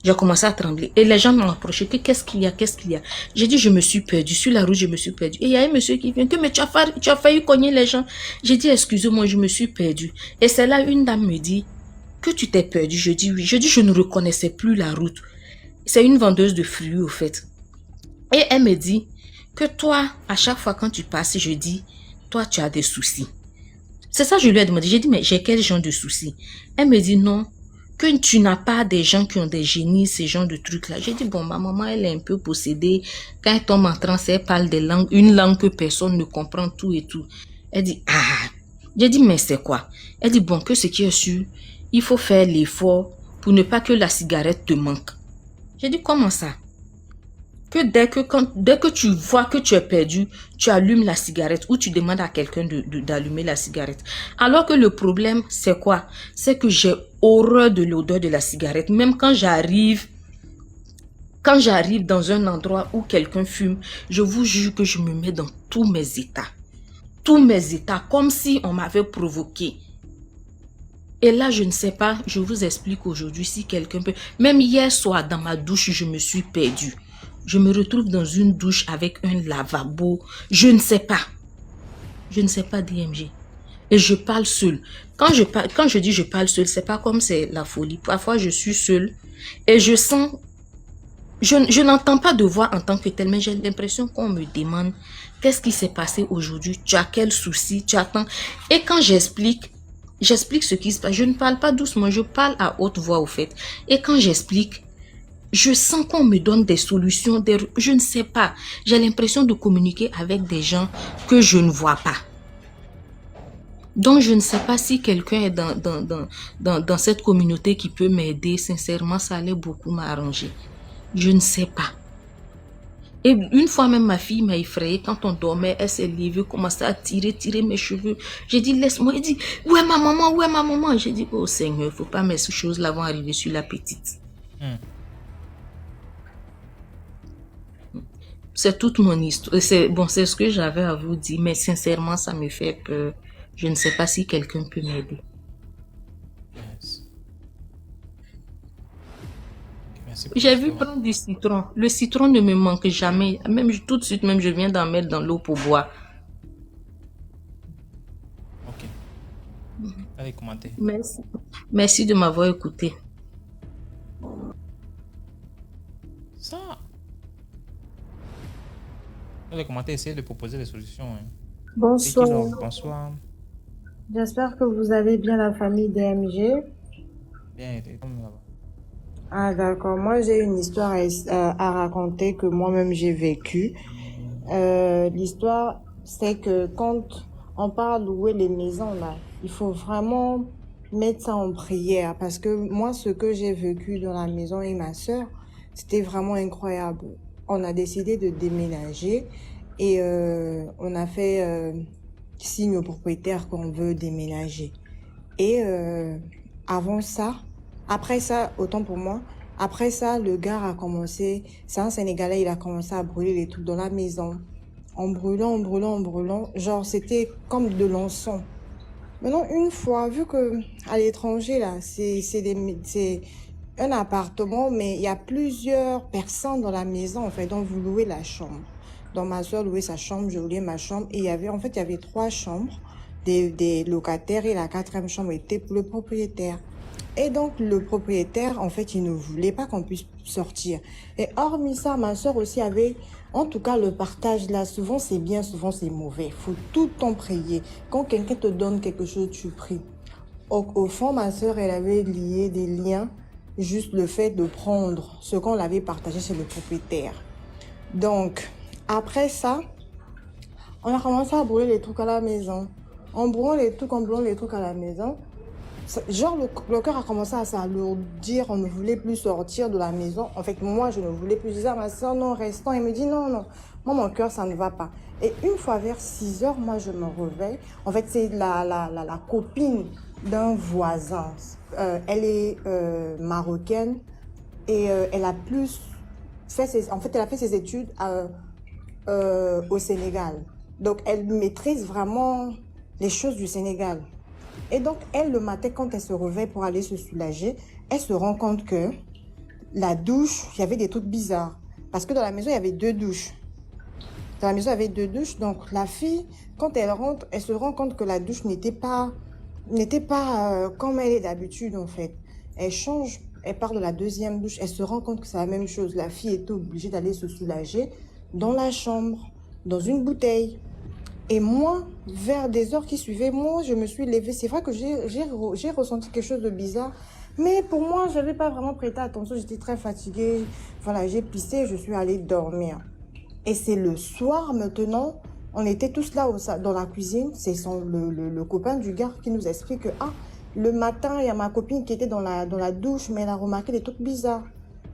J'ai commencé à trembler. Et les gens m'ont approché. Qu'est-ce qu'il y a? J'ai dit, je me suis perdue. Sur la route, je me suis perdue. Et il y a un monsieur qui vient. Mais tu as failli cogner les gens. J'ai dit, excusez-moi, je me suis perdue. Et c'est là, une dame me dit, que tu t'es perdue? Je dis oui. Je dis, je ne reconnaissais plus la route. C'est une vendeuse de fruits, au fait. Et elle me dit que toi, à chaque fois quand tu passes, je dis, toi, tu as des soucis. C'est ça que je lui ai demandé. J'ai dit, mais j'ai quel genre de soucis? Elle me dit, non, que tu n'as pas des gens qui ont des génies, ces genres de trucs-là. J'ai dit, bon, ma maman, elle est un peu possédée. Quand elle tombe en transe, elle parle des langues, une langue que personne ne comprend, tout et tout. Elle dit, ah. J'ai dit, mais c'est quoi? Elle dit, bon, que ce qui est sûr, il faut faire l'effort pour ne pas que la cigarette te manque. J'ai dit, comment ça? Que dès que tu vois que tu es perdu, tu allumes la cigarette ou tu demandes à quelqu'un d'allumer la cigarette. Alors que le problème, c'est quoi? C'est que j'ai horreur de l'odeur de la cigarette. Même quand j'arrive dans un endroit où quelqu'un fume, je vous jure que je me mets dans tous mes états. Tous mes états, comme si on m'avait provoqué. Et là, je ne sais pas, je vous explique aujourd'hui si quelqu'un peut... Même hier soir, dans ma douche, je me suis perdue. Je me retrouve dans une douche avec un lavabo. Je ne sais pas. Je ne sais pas DMG. Et je parle seule. Quand je dis je parle seule, c'est pas comme c'est la folie. Parfois, je suis seule et je sens... Je n'entends pas de voix en tant que telle, mais j'ai l'impression qu'on me demande qu'est-ce qui s'est passé aujourd'hui. Tu as quel souci? Tu attends. Et quand j'explique ce qui se passe. Je ne parle pas doucement, je parle à haute voix au fait. Et quand j'explique, je sens qu'on me donne des solutions, je ne sais pas. J'ai l'impression de communiquer avec des gens que je ne vois pas. Donc, je ne sais pas si quelqu'un est dans cette communauté qui peut m'aider. Sincèrement, ça allait beaucoup m'arranger. Je ne sais pas. Et une fois même, ma fille m'a effrayée. Quand on dormait, elle s'est levée, commençait à tirer mes cheveux. J'ai dit, laisse-moi. Elle dit, où est ma maman? Où est ma maman? J'ai dit, oh Seigneur, il ne faut pas mettre ces choses-là vont arriver sur la petite. C'est toute mon histoire. C'est ce que j'avais à vous dire, mais sincèrement, ça me fait peur. Je ne sais pas si quelqu'un peut m'aider. J'ai vu prendre du citron. Le citron ne me manque jamais. Même tout de suite, même je viens d'en mettre dans l'eau pour boire. Ok. Allez, commenter. Merci. Merci de m'avoir écouté. Ça. Allez, commenter, essayez de proposer des solutions. Hein. Bonsoir. Bonsoir. J'espère que vous allez bien, la famille DMG. Bien, comme là-bas. Ah d'accord, moi j'ai une histoire à raconter que moi-même j'ai vécue. L'histoire, c'est que quand on parle louer les maisons là, il faut vraiment mettre ça en prière parce que moi ce que j'ai vécu dans la maison et ma sœur, c'était vraiment incroyable. On a décidé de déménager et on a fait signe au propriétaire qu'on veut déménager. Et après ça, autant pour moi, après ça, le gars a commencé, c'est un Sénégalais, il a commencé à brûler les trucs dans la maison. En brûlant. Genre, c'était comme de l'encens. Maintenant, une fois, vu que à l'étranger, là, c'est un appartement, mais il y a plusieurs personnes dans la maison, en fait, donc vous louez la chambre. Donc ma soeur louait sa chambre, je louais ma chambre, et il y avait 3 chambres, des locataires, et la 4e chambre était pour le propriétaire. Et donc, le propriétaire, en fait, il ne voulait pas qu'on puisse sortir. Et hormis ça, ma soeur aussi avait, en tout cas, le partage là, souvent c'est bien, souvent c'est mauvais. Il faut tout le temps prier. Quand quelqu'un te donne quelque chose, tu pries. Au fond, ma soeur, elle avait lié des liens, juste le fait de prendre ce qu'on l'avait partagé chez le propriétaire. Donc, après ça, on a commencé à brûler les trucs à la maison. On brûle les trucs à la maison. Genre, le cœur a commencé à s'alourdir, on ne voulait plus sortir de la maison. En fait, moi, je ne voulais plus. Je disais à ma soeur, non, restons. Elle me dit, non, non, moi, mon cœur, ça ne va pas. Et une fois vers 6 heures, moi, je me réveille. En fait, c'est la copine d'un voisin. Elle est marocaine et elle a plus fait elle a fait ses études au Sénégal. Donc, elle maîtrise vraiment les choses du Sénégal. Et donc, elle, le matin, quand elle se réveille pour aller se soulager, elle se rend compte que la douche, il y avait des trucs bizarres. Parce que dans la maison, il y avait 2 douches. Dans la maison, il y avait 2 douches. Donc, la fille, quand elle rentre, elle se rend compte que la douche n'était pas comme elle est d'habitude, en fait. Elle change, elle part de la 2e douche. Elle se rend compte que c'est la même chose. La fille était obligée d'aller se soulager dans la chambre, dans une bouteille. Et moi, vers des heures qui suivaient, moi, je me suis levée. C'est vrai que j'ai ressenti quelque chose de bizarre. Mais pour moi, je n'avais pas vraiment prêté attention. J'étais très fatiguée. Voilà, j'ai pissé, je suis allée dormir. Et c'est le soir maintenant, on était tous là dans la cuisine. C'est le copain du gars qui nous explique que, le matin, il y a ma copine qui était dans la douche, mais elle a remarqué des trucs bizarres.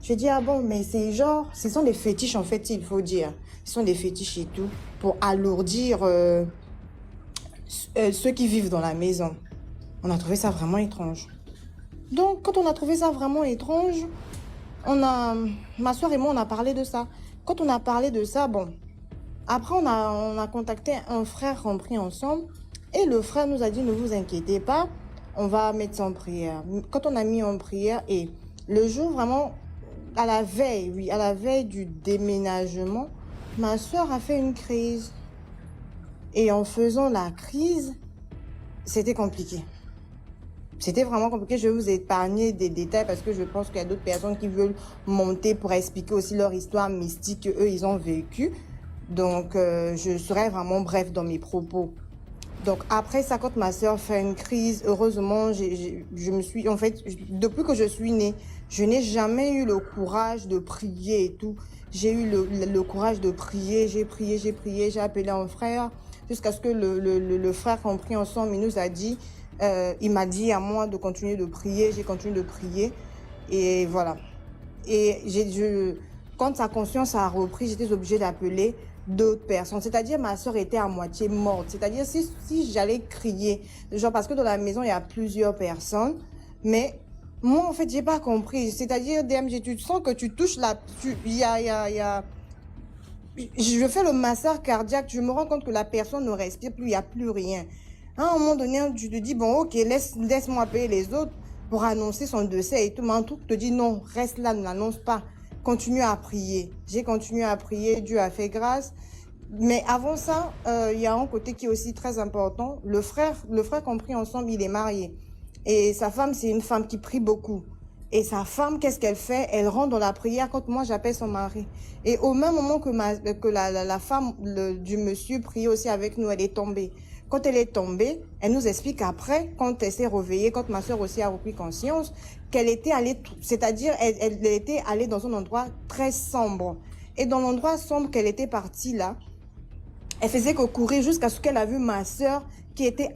J'ai dit, ah bon, mais c'est genre, ce sont des fétiches en fait, il faut dire. Ce sont des fétiches et tout, pour alourdir ceux qui vivent dans la maison. On a trouvé ça vraiment étrange. Donc, quand on a trouvé ça vraiment étrange, ma soeur et moi, on a parlé de ça. Quand on a parlé de ça, bon, après on a contacté un frère qu'on prie ensemble, et le frère nous a dit, ne vous inquiétez pas, on va mettre ça en prière. Quand on a mis en prière, et le jour vraiment, à la veille du déménagement, ma soeur a fait une crise. Et en faisant la crise, c'était compliqué. C'était vraiment compliqué. Je vais vous épargner des détails parce que je pense qu'il y a d'autres personnes qui veulent monter pour expliquer aussi leur histoire mystique qu'eux, ils ont vécu. Donc, je serai vraiment bref dans mes propos. Donc, après ça, quand ma soeur fait une crise, heureusement, je me suis... En fait, depuis que je suis née, je n'ai jamais eu le courage de prier et tout. J'ai eu le courage de prier. J'ai prié, j'ai appelé un frère jusqu'à ce que le frère qu'on prie ensemble, il nous a dit... il m'a dit à moi de continuer de prier. J'ai continué de prier. Et voilà. Et quand sa conscience a repris, j'étais obligée d'appeler d'autres personnes. C'est-à-dire, ma soeur était à moitié morte. C'est-à-dire, si j'allais crier, genre, parce que dans la maison, il y a plusieurs personnes, mais moi, en fait, j'ai pas compris. C'est-à-dire, DMG, tu sens que tu touches je fais le massage cardiaque, je me rends compte que la personne ne respire plus, il n'y a plus rien. À un moment donné, tu te dis, bon, ok, laisse-moi payer les autres pour annoncer son décès et tout. Mais un truc te dit, non, reste là, ne l'annonce pas. Continue à prier. J'ai continué à prier, Dieu a fait grâce. Mais avant ça, il y a un côté qui est aussi très important. Le frère qu'on prie ensemble, il est marié. Et sa femme, c'est une femme qui prie beaucoup. Et sa femme, qu'est-ce qu'elle fait? Elle rentre dans la prière quand moi j'appelle son mari. Et au même moment que la femme du monsieur priait aussi avec nous, elle est tombée. Quand elle est tombée, elle nous explique après, quand elle s'est réveillée, quand ma soeur aussi a repris conscience, qu'elle était allée, c'est-à-dire elle était allée dans un endroit très sombre. Et dans l'endroit sombre qu'elle était partie là, elle faisait que courir jusqu'à ce qu'elle a vu ma soeur qui était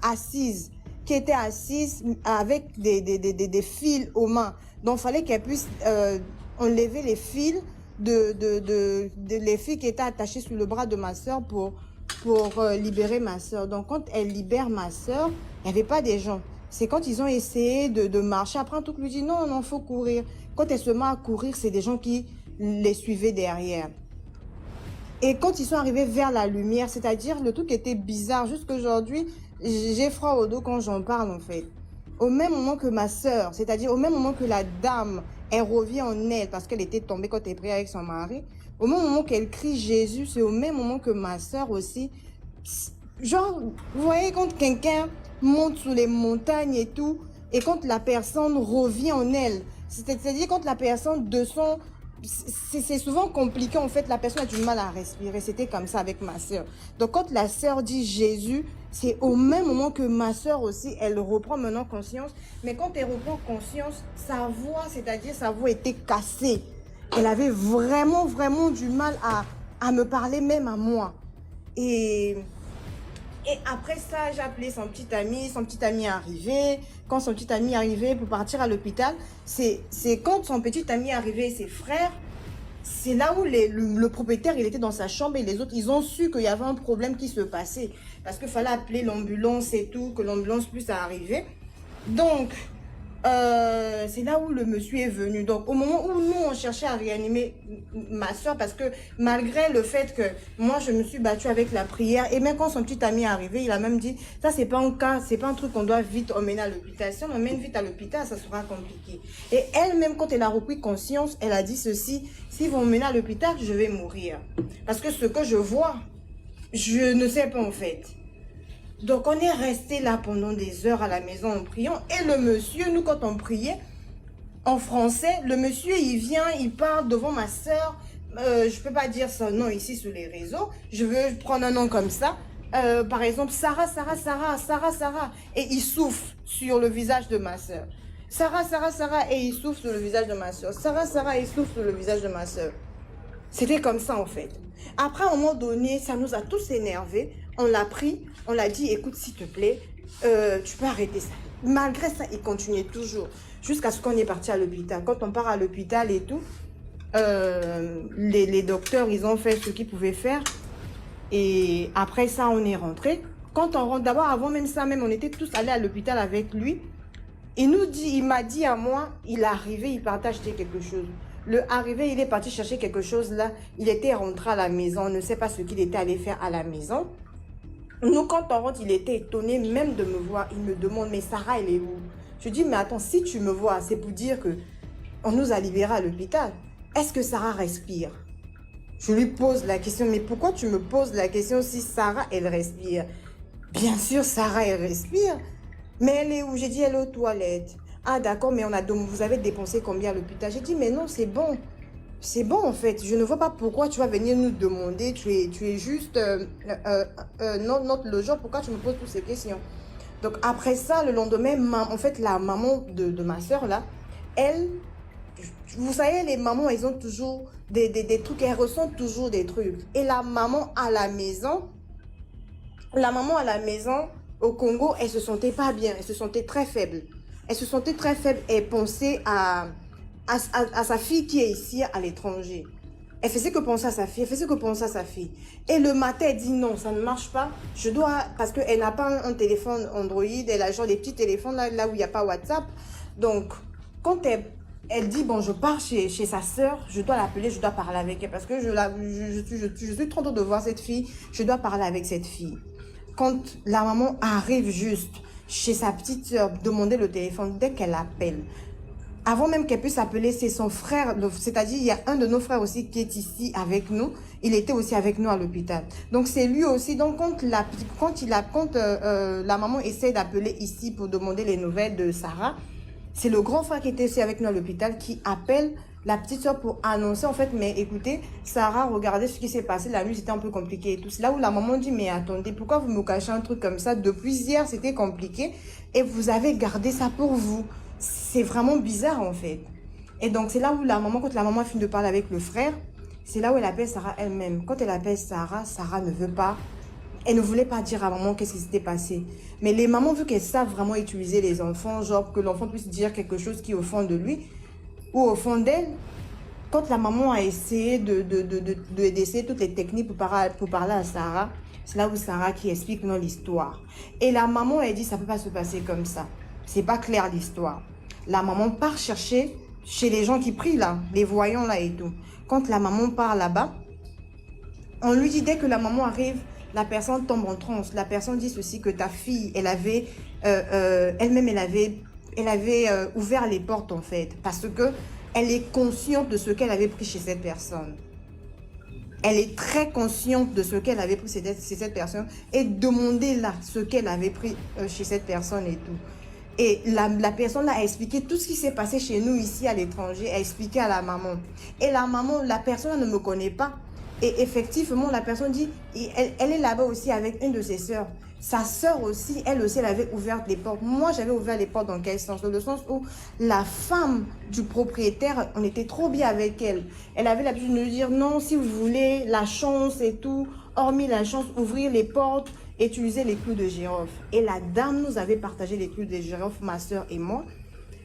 assise avec des fils aux mains. Donc il fallait qu'elle puisse enlever les fils les fils qui étaient attachés sur le bras de ma soeur pour libérer ma soeur. Donc, quand elle libère ma soeur, il n'y avait pas des gens. C'est quand ils ont essayé de marcher. Après, un truc lui dit non, faut courir. Quand elle se met à courir, c'est des gens qui les suivaient derrière. Et quand ils sont arrivés vers la lumière, c'est-à-dire le truc était bizarre. Jusqu'aujourd'hui, j'ai froid au dos quand j'en parle, en fait. Au même moment que ma sœur, c'est-à-dire au même moment que la dame, elle revient en elle parce qu'elle était tombée quand elle priait avec son mari, au même moment qu'elle crie Jésus, c'est au même moment que ma sœur aussi. Genre, vous voyez, quand quelqu'un monte sous les montagnes et tout, et quand la personne revient en elle, c'est-à-dire quand la personne descend, c'est souvent compliqué, en fait, la personne a du mal à respirer. C'était comme ça avec ma sœur. Donc quand la sœur dit Jésus, c'est au même moment que ma sœur aussi, elle reprend maintenant conscience. Mais quand elle reprend conscience, sa voix, c'est-à-dire sa voix était cassée. Elle avait vraiment, vraiment du mal à me parler, même à moi. Et après ça, j'ai appelé son petit ami est arrivé. Quand son petit ami est arrivé pour partir à l'hôpital, c'est quand son petit ami est arrivé et ses frères, c'est là où le propriétaire, il était dans sa chambre et les autres, ils ont su qu'il y avait un problème qui se passait. Parce qu'il fallait appeler l'ambulance et tout, que l'ambulance puisse arriver. Donc, c'est là où le monsieur est venu. Donc, au moment où nous, on cherchait à réanimer ma soeur, parce que malgré le fait que moi, je me suis battue avec la prière, et même quand son petit ami est arrivé, il a même dit, ça, c'est pas un cas, c'est pas un truc qu'on doit vite emmener à l'hôpital. Si on emmène vite à l'hôpital, ça sera compliqué. Et elle-même, quand elle a repris conscience, elle a dit ceci, s'ils vont m'emmener à l'hôpital, je vais mourir. Parce que ce que je vois, je ne sais pas en fait. Donc, on est resté là pendant des heures à la maison en priant. Et le monsieur, nous, quand on priait, en français, le monsieur, il vient, il parle devant ma sœur. Je peux pas dire son nom ici sur les réseaux. Je veux prendre un nom comme ça. Par exemple, Sarah. Et il souffle sur le visage de ma sœur. Sarah. Et il souffle sur le visage de ma sœur. Sarah, et il souffle sur le visage de ma sœur. C'était comme ça, en fait. Après, à un moment donné, ça nous a tous énervés. On l'a pris, on l'a dit, écoute, s'il te plaît, tu peux arrêter ça. Malgré ça, il continuait toujours. Jusqu'à ce qu'on est parti à l'hôpital. Quand on part à l'hôpital et tout, les docteurs, ils ont fait ce qu'ils pouvaient faire. Et après ça, on est rentré. Quand on rentre, d'abord, avant même ça, on était tous allés à l'hôpital avec lui. Il m'a dit à moi, il est arrivé, il partait acheter quelque chose. Le arrivé, il est parti chercher quelque chose là. Il était rentré à la maison. On ne sait pas ce qu'il était allé faire à la maison. Nous, quand on rentre, il était étonné même de me voir. Il me demande, mais Sarah, elle est où? Je dis, mais attends, si tu me vois, c'est pour dire que on nous a libérés à l'hôpital. Est-ce que Sarah respire? Je lui pose la question, mais pourquoi tu me poses la question si Sarah, elle respire? Bien sûr, Sarah, elle respire. Mais elle est où? J'ai dit, elle est aux toilettes. Ah d'accord, mais vous avez dépensé combien à l'hôpital? J'ai dit, mais non, c'est bon. C'est bon en fait. Je ne vois pas pourquoi tu vas venir nous demander. Tu es juste notre logeur. Pourquoi tu me poses toutes ces questions? Donc après ça, le lendemain, en fait, la maman de ma soeur là, elle, vous savez, les mamans, elles ont toujours des trucs, elles ressentent toujours des trucs. Et la maman à la maison au Congo, elle se sentait pas bien. Elle se sentait très faible. Elle pensait à sa fille qui est ici à l'étranger. Elle faisait que penser à sa fille. Et le matin, elle dit non, ça ne marche pas. Parce qu'elle n'a pas un téléphone Android, elle a genre des petits téléphones là où il n'y a pas WhatsApp. Donc, quand elle dit, bon, je pars chez sa sœur, je dois l'appeler, je dois parler avec elle. Parce que je suis trop tôt de voir cette fille, je dois parler avec cette fille. Quand la maman arrive juste chez sa petite sœur, demander le téléphone, dès qu'elle appelle, avant même qu'elle puisse appeler, c'est son frère, c'est-à-dire il y a un de nos frères aussi qui est ici avec nous, il était aussi avec nous à l'hôpital. Donc c'est lui aussi, donc quand la maman essaie d'appeler ici pour demander les nouvelles de Sarah, c'est le grand frère qui était aussi avec nous à l'hôpital qui appelle la petite soeur pour annoncer en fait, mais écoutez, Sarah, regardez ce qui s'est passé la nuit, c'était un peu compliqué et tout. C'est là où la maman dit, mais attendez, pourquoi vous me cachez un truc comme ça? Depuis hier, c'était compliqué et vous avez gardé ça pour vous. C'est vraiment bizarre en fait. Et donc c'est là où quand la maman finit de parler avec le frère, c'est là où elle appelle Sarah elle-même. Quand elle appelle Sarah, Sarah ne veut pas. Elle ne voulait pas dire à maman qu'est-ce qui s'était passé. Mais les mamans, vu qu'elles savent vraiment utiliser les enfants, genre que l'enfant puisse dire quelque chose qui est au fond de lui ou au fond d'elle, quand la maman a essayé d'essayer toutes les techniques pour parler à Sarah, c'est là où Sarah qui explique non l'histoire. Et la maman, elle dit, ça peut pas se passer comme ça. C'est pas clair l'histoire. La maman part chercher chez les gens qui prient là, les voyants là et tout. Quand la maman part là-bas, on lui dit dès que la maman arrive, la personne tombe en transe, la personne dit ceci, que ta fille, elle avait, elle-même, elle avait ouvert les portes en fait, parce que elle est consciente de ce qu'elle avait pris chez cette personne. Elle est très consciente de ce qu'elle avait pris chez cette personne et demandez-la ce qu'elle avait pris chez cette personne et tout. Et la personne a expliqué tout ce qui s'est passé chez nous ici à l'étranger, a expliqué à la maman. Et la maman, la personne ne me connaît pas. Et effectivement, la personne dit, elle est là-bas aussi avec une de ses sœurs. Sa sœur aussi, elle aussi, elle avait ouvert les portes. Moi, j'avais ouvert les portes dans quel sens? Dans le sens où la femme du propriétaire, on était trop bien avec elle. Elle avait l'habitude de nous dire, non, si vous voulez, la chance et tout, hormis la chance, ouvrir les portes, utiliser les clous de girofle. Et la dame nous avait partagé les clous de girofle, ma sœur et moi.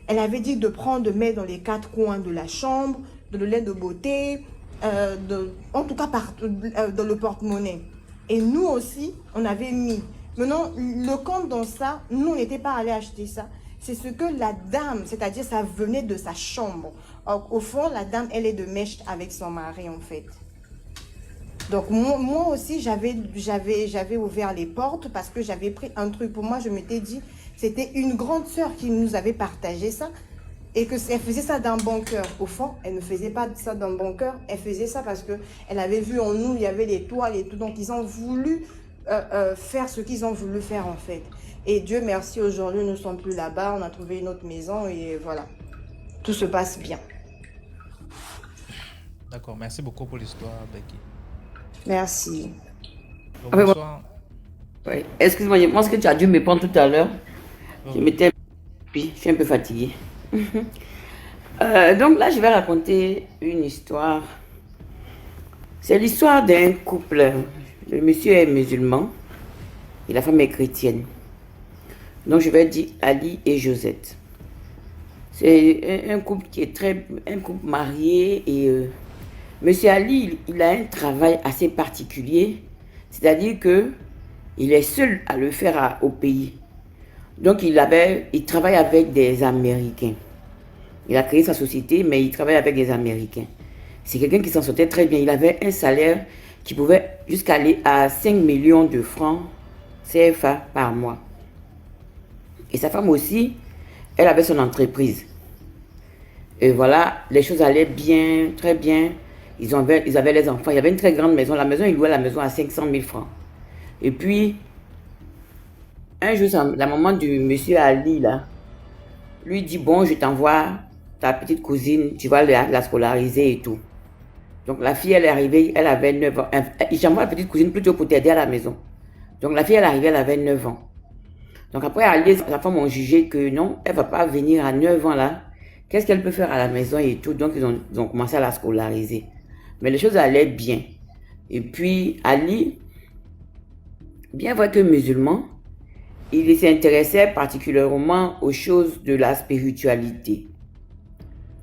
Elle avait dit de prendre, de mettre dans les 4 coins de la chambre, de le lait de beauté, en tout cas dans le porte-monnaie. Et nous aussi, on avait mis. Maintenant, le compte dans ça, nous, on n'était pas allés acheter ça. C'est ce que la dame, c'est-à-dire ça venait de sa chambre. Au fond, la dame, elle est de mèche avec son mari, en fait. Donc, moi aussi, j'avais ouvert les portes parce que j'avais pris un truc. Pour moi, je m'étais dit, c'était une grande sœur qui nous avait partagé ça. Et qu'elle faisait ça d'un bon cœur. Au fond, elle ne faisait pas ça d'un bon cœur. Elle faisait ça parce qu'elle avait vu en nous, il y avait les toiles et tout. Donc, ils ont voulu faire ce qu'ils ont voulu faire, en fait. Et Dieu merci, aujourd'hui, nous ne sommes plus là-bas. On a trouvé une autre maison et voilà. Tout se passe bien. D'accord, merci beaucoup pour l'histoire, Becky. Merci. Donc, bonsoir. Oui. Excuse-moi, je pense que tu as dû me prendre tout à l'heure. Je m'étais... Puis, je suis un peu fatiguée. Donc là, je vais raconter une histoire. C'est l'histoire d'un couple. Le monsieur est musulman et la femme est chrétienne. Donc je vais dire Ali et Josette. C'est un couple qui est un couple marié et monsieur Ali, il a un travail assez particulier. C'est-à-dire que il est seul à le faire au pays. Donc il travaille avec des Américains. Il a créé sa société, mais il travaille avec des Américains. C'est quelqu'un qui s'en sortait très bien. Il avait un salaire qui pouvait jusqu'à aller à 5 millions de francs CFA par mois. Et sa femme aussi, elle avait son entreprise. Et voilà, les choses allaient bien, très bien. Ils avaient les enfants. Il y avait une très grande maison. La maison, ils louaient la maison à 500 000 francs. Et puis, un jour, la maman du monsieur Ali, là, lui dit, bon, je t'envoie ta petite cousine, tu vas la scolariser et tout. Donc la fille, elle est arrivée, elle avait 9 ans. J'envoie la petite cousine plutôt pour t'aider à la maison. Donc la fille, elle est arrivée, elle avait 9 ans. Donc après, Ali et sa femme ont jugé que non, elle ne va pas venir à 9 ans là. Qu'est-ce qu'elle peut faire à la maison et tout. Donc ils ont commencé à la scolariser. Mais les choses allaient bien. Et puis Ali, bien vrai que musulman, il s'intéressait particulièrement aux choses de la spiritualité.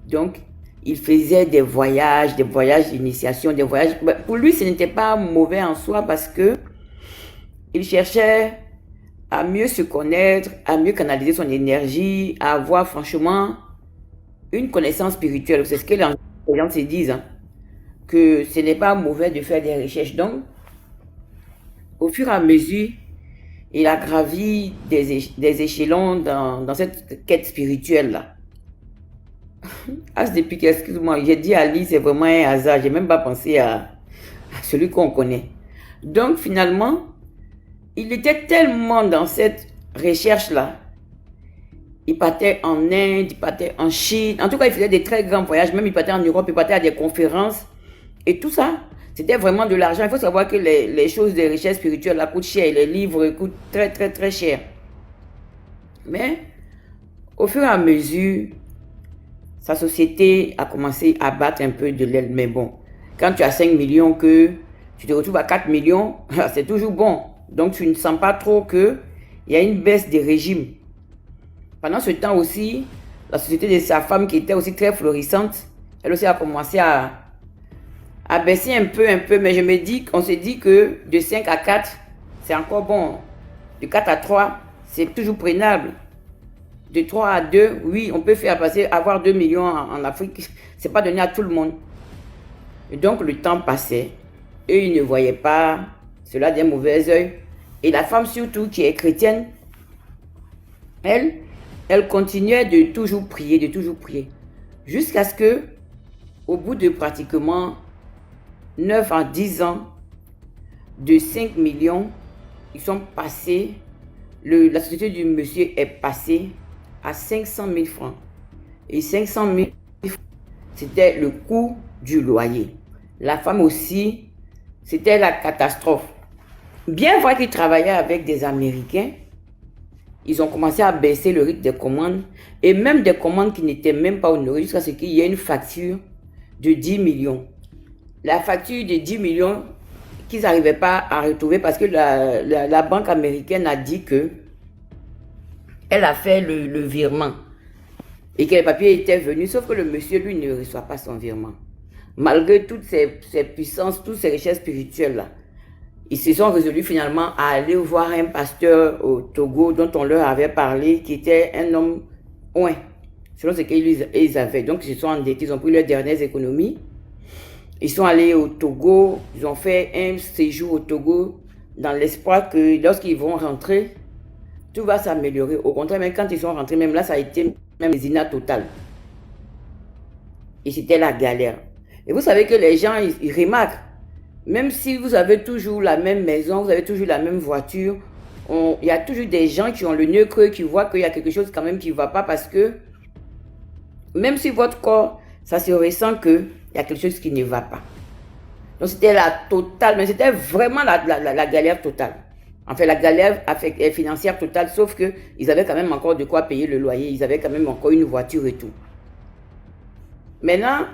Donc, il faisait des voyages d'initiation, des voyages. Pour lui, ce n'était pas mauvais en soi parce que il cherchait à mieux se connaître, à mieux canaliser son énergie, à avoir franchement une connaissance spirituelle. C'est ce que les gens se disent, hein, que ce n'est pas mauvais de faire des recherches. Donc, au fur et à mesure, il a gravi des échelons dans cette quête spirituelle-là. Depuis que, excuse-moi, j'ai dit Ali, c'est vraiment un hasard. J'ai même pas pensé à celui qu'on connaît. Donc, finalement, il était tellement dans cette recherche-là. Il partait en Inde, il partait en Chine. En tout cas, il faisait des très grands voyages. Même il partait en Europe, il partait à des conférences. Et tout ça, c'était vraiment de l'argent. Il faut savoir que les choses de richesse spirituelle là, coûtent cher. Les livres coûtent très, très, très cher. Mais, au fur et à mesure, sa société a commencé à battre un peu de l'aile. Mais bon, quand tu as 5 millions, que tu te retrouves à 4 millions, c'est toujours bon. Donc, tu ne sens pas trop qu'il y a une baisse des régimes. Pendant ce temps aussi, la société de sa femme, qui était aussi très florissante, elle aussi a commencé à baisser un peu. Mais on se dit que de 5 à 4, c'est encore bon. De 4 à 3, c'est toujours prenable. De 3 à 2, oui, on peut avoir 2 millions en Afrique. C'est pas donné à tout le monde. Et donc, le temps passait. Et ils ne voyaient pas cela d'un mauvais œil. Et la femme surtout qui est chrétienne, elle continuait de toujours prier, jusqu'à ce que, au bout de pratiquement 9 à 10 ans, de 5 millions, ils sont passés, la société du monsieur est passée à 500 000 francs. Et 500 000 francs, c'était le coût du loyer. La femme aussi, c'était la catastrophe. Bien vrai qu'ils travaillaient avec des Américains, ils ont commencé à baisser le rythme des commandes, et même des commandes qui n'étaient même pas honorées, jusqu'à ce qu'il y ait une facture de 10 millions. La facture de 10 millions qu'ils n'arrivaient pas à retrouver parce que la banque américaine a dit que elle a fait le virement et que les papiers étaient venus, sauf que le monsieur, lui, ne reçoit pas son virement. Malgré toutes ces puissances, toutes ces richesses spirituelles-là, ils se sont résolus finalement à aller voir un pasteur au Togo dont on leur avait parlé, qui était un homme oint, selon ce qu'ils avaient. Donc, ils se sont endettés, ils ont pris leurs dernières économies. Ils sont allés au Togo, ils ont fait un séjour au Togo dans l'espoir que lorsqu'ils vont rentrer, tout va s'améliorer. Au contraire, même quand ils sont rentrés, même là, ça a été même zina total. Et c'était la galère. Et vous savez que les gens, ils remarquent, même si vous avez toujours la même maison, vous avez toujours la même voiture, il y a toujours des gens qui ont le nez creux, qui voient qu'il y a quelque chose quand même qui ne va pas parce que même si votre corps, ça se ressent qu'il y a quelque chose qui ne va pas. Donc c'était la totale, mais c'était vraiment la galère totale. En fait, la galère financière totale, sauf qu'ils avaient quand même encore de quoi payer le loyer, ils avaient quand même encore une voiture et tout. Maintenant,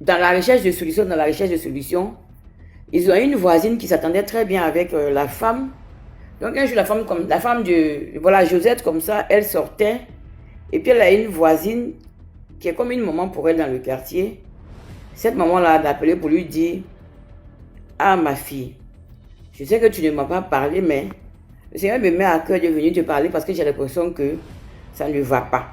dans la recherche de solutions, ils ont une voisine qui s'attendait très bien avec la femme. Donc un jour, la femme de Josette, comme ça, elle sortait. Et puis elle a une voisine qui est comme une maman pour elle dans le quartier. Cette maman-là l'a appelée pour lui dire: ah, ma fille, je sais que tu ne m'as pas parlé, mais le Seigneur me met à cœur de venir te parler parce que j'ai l'impression que ça ne va pas.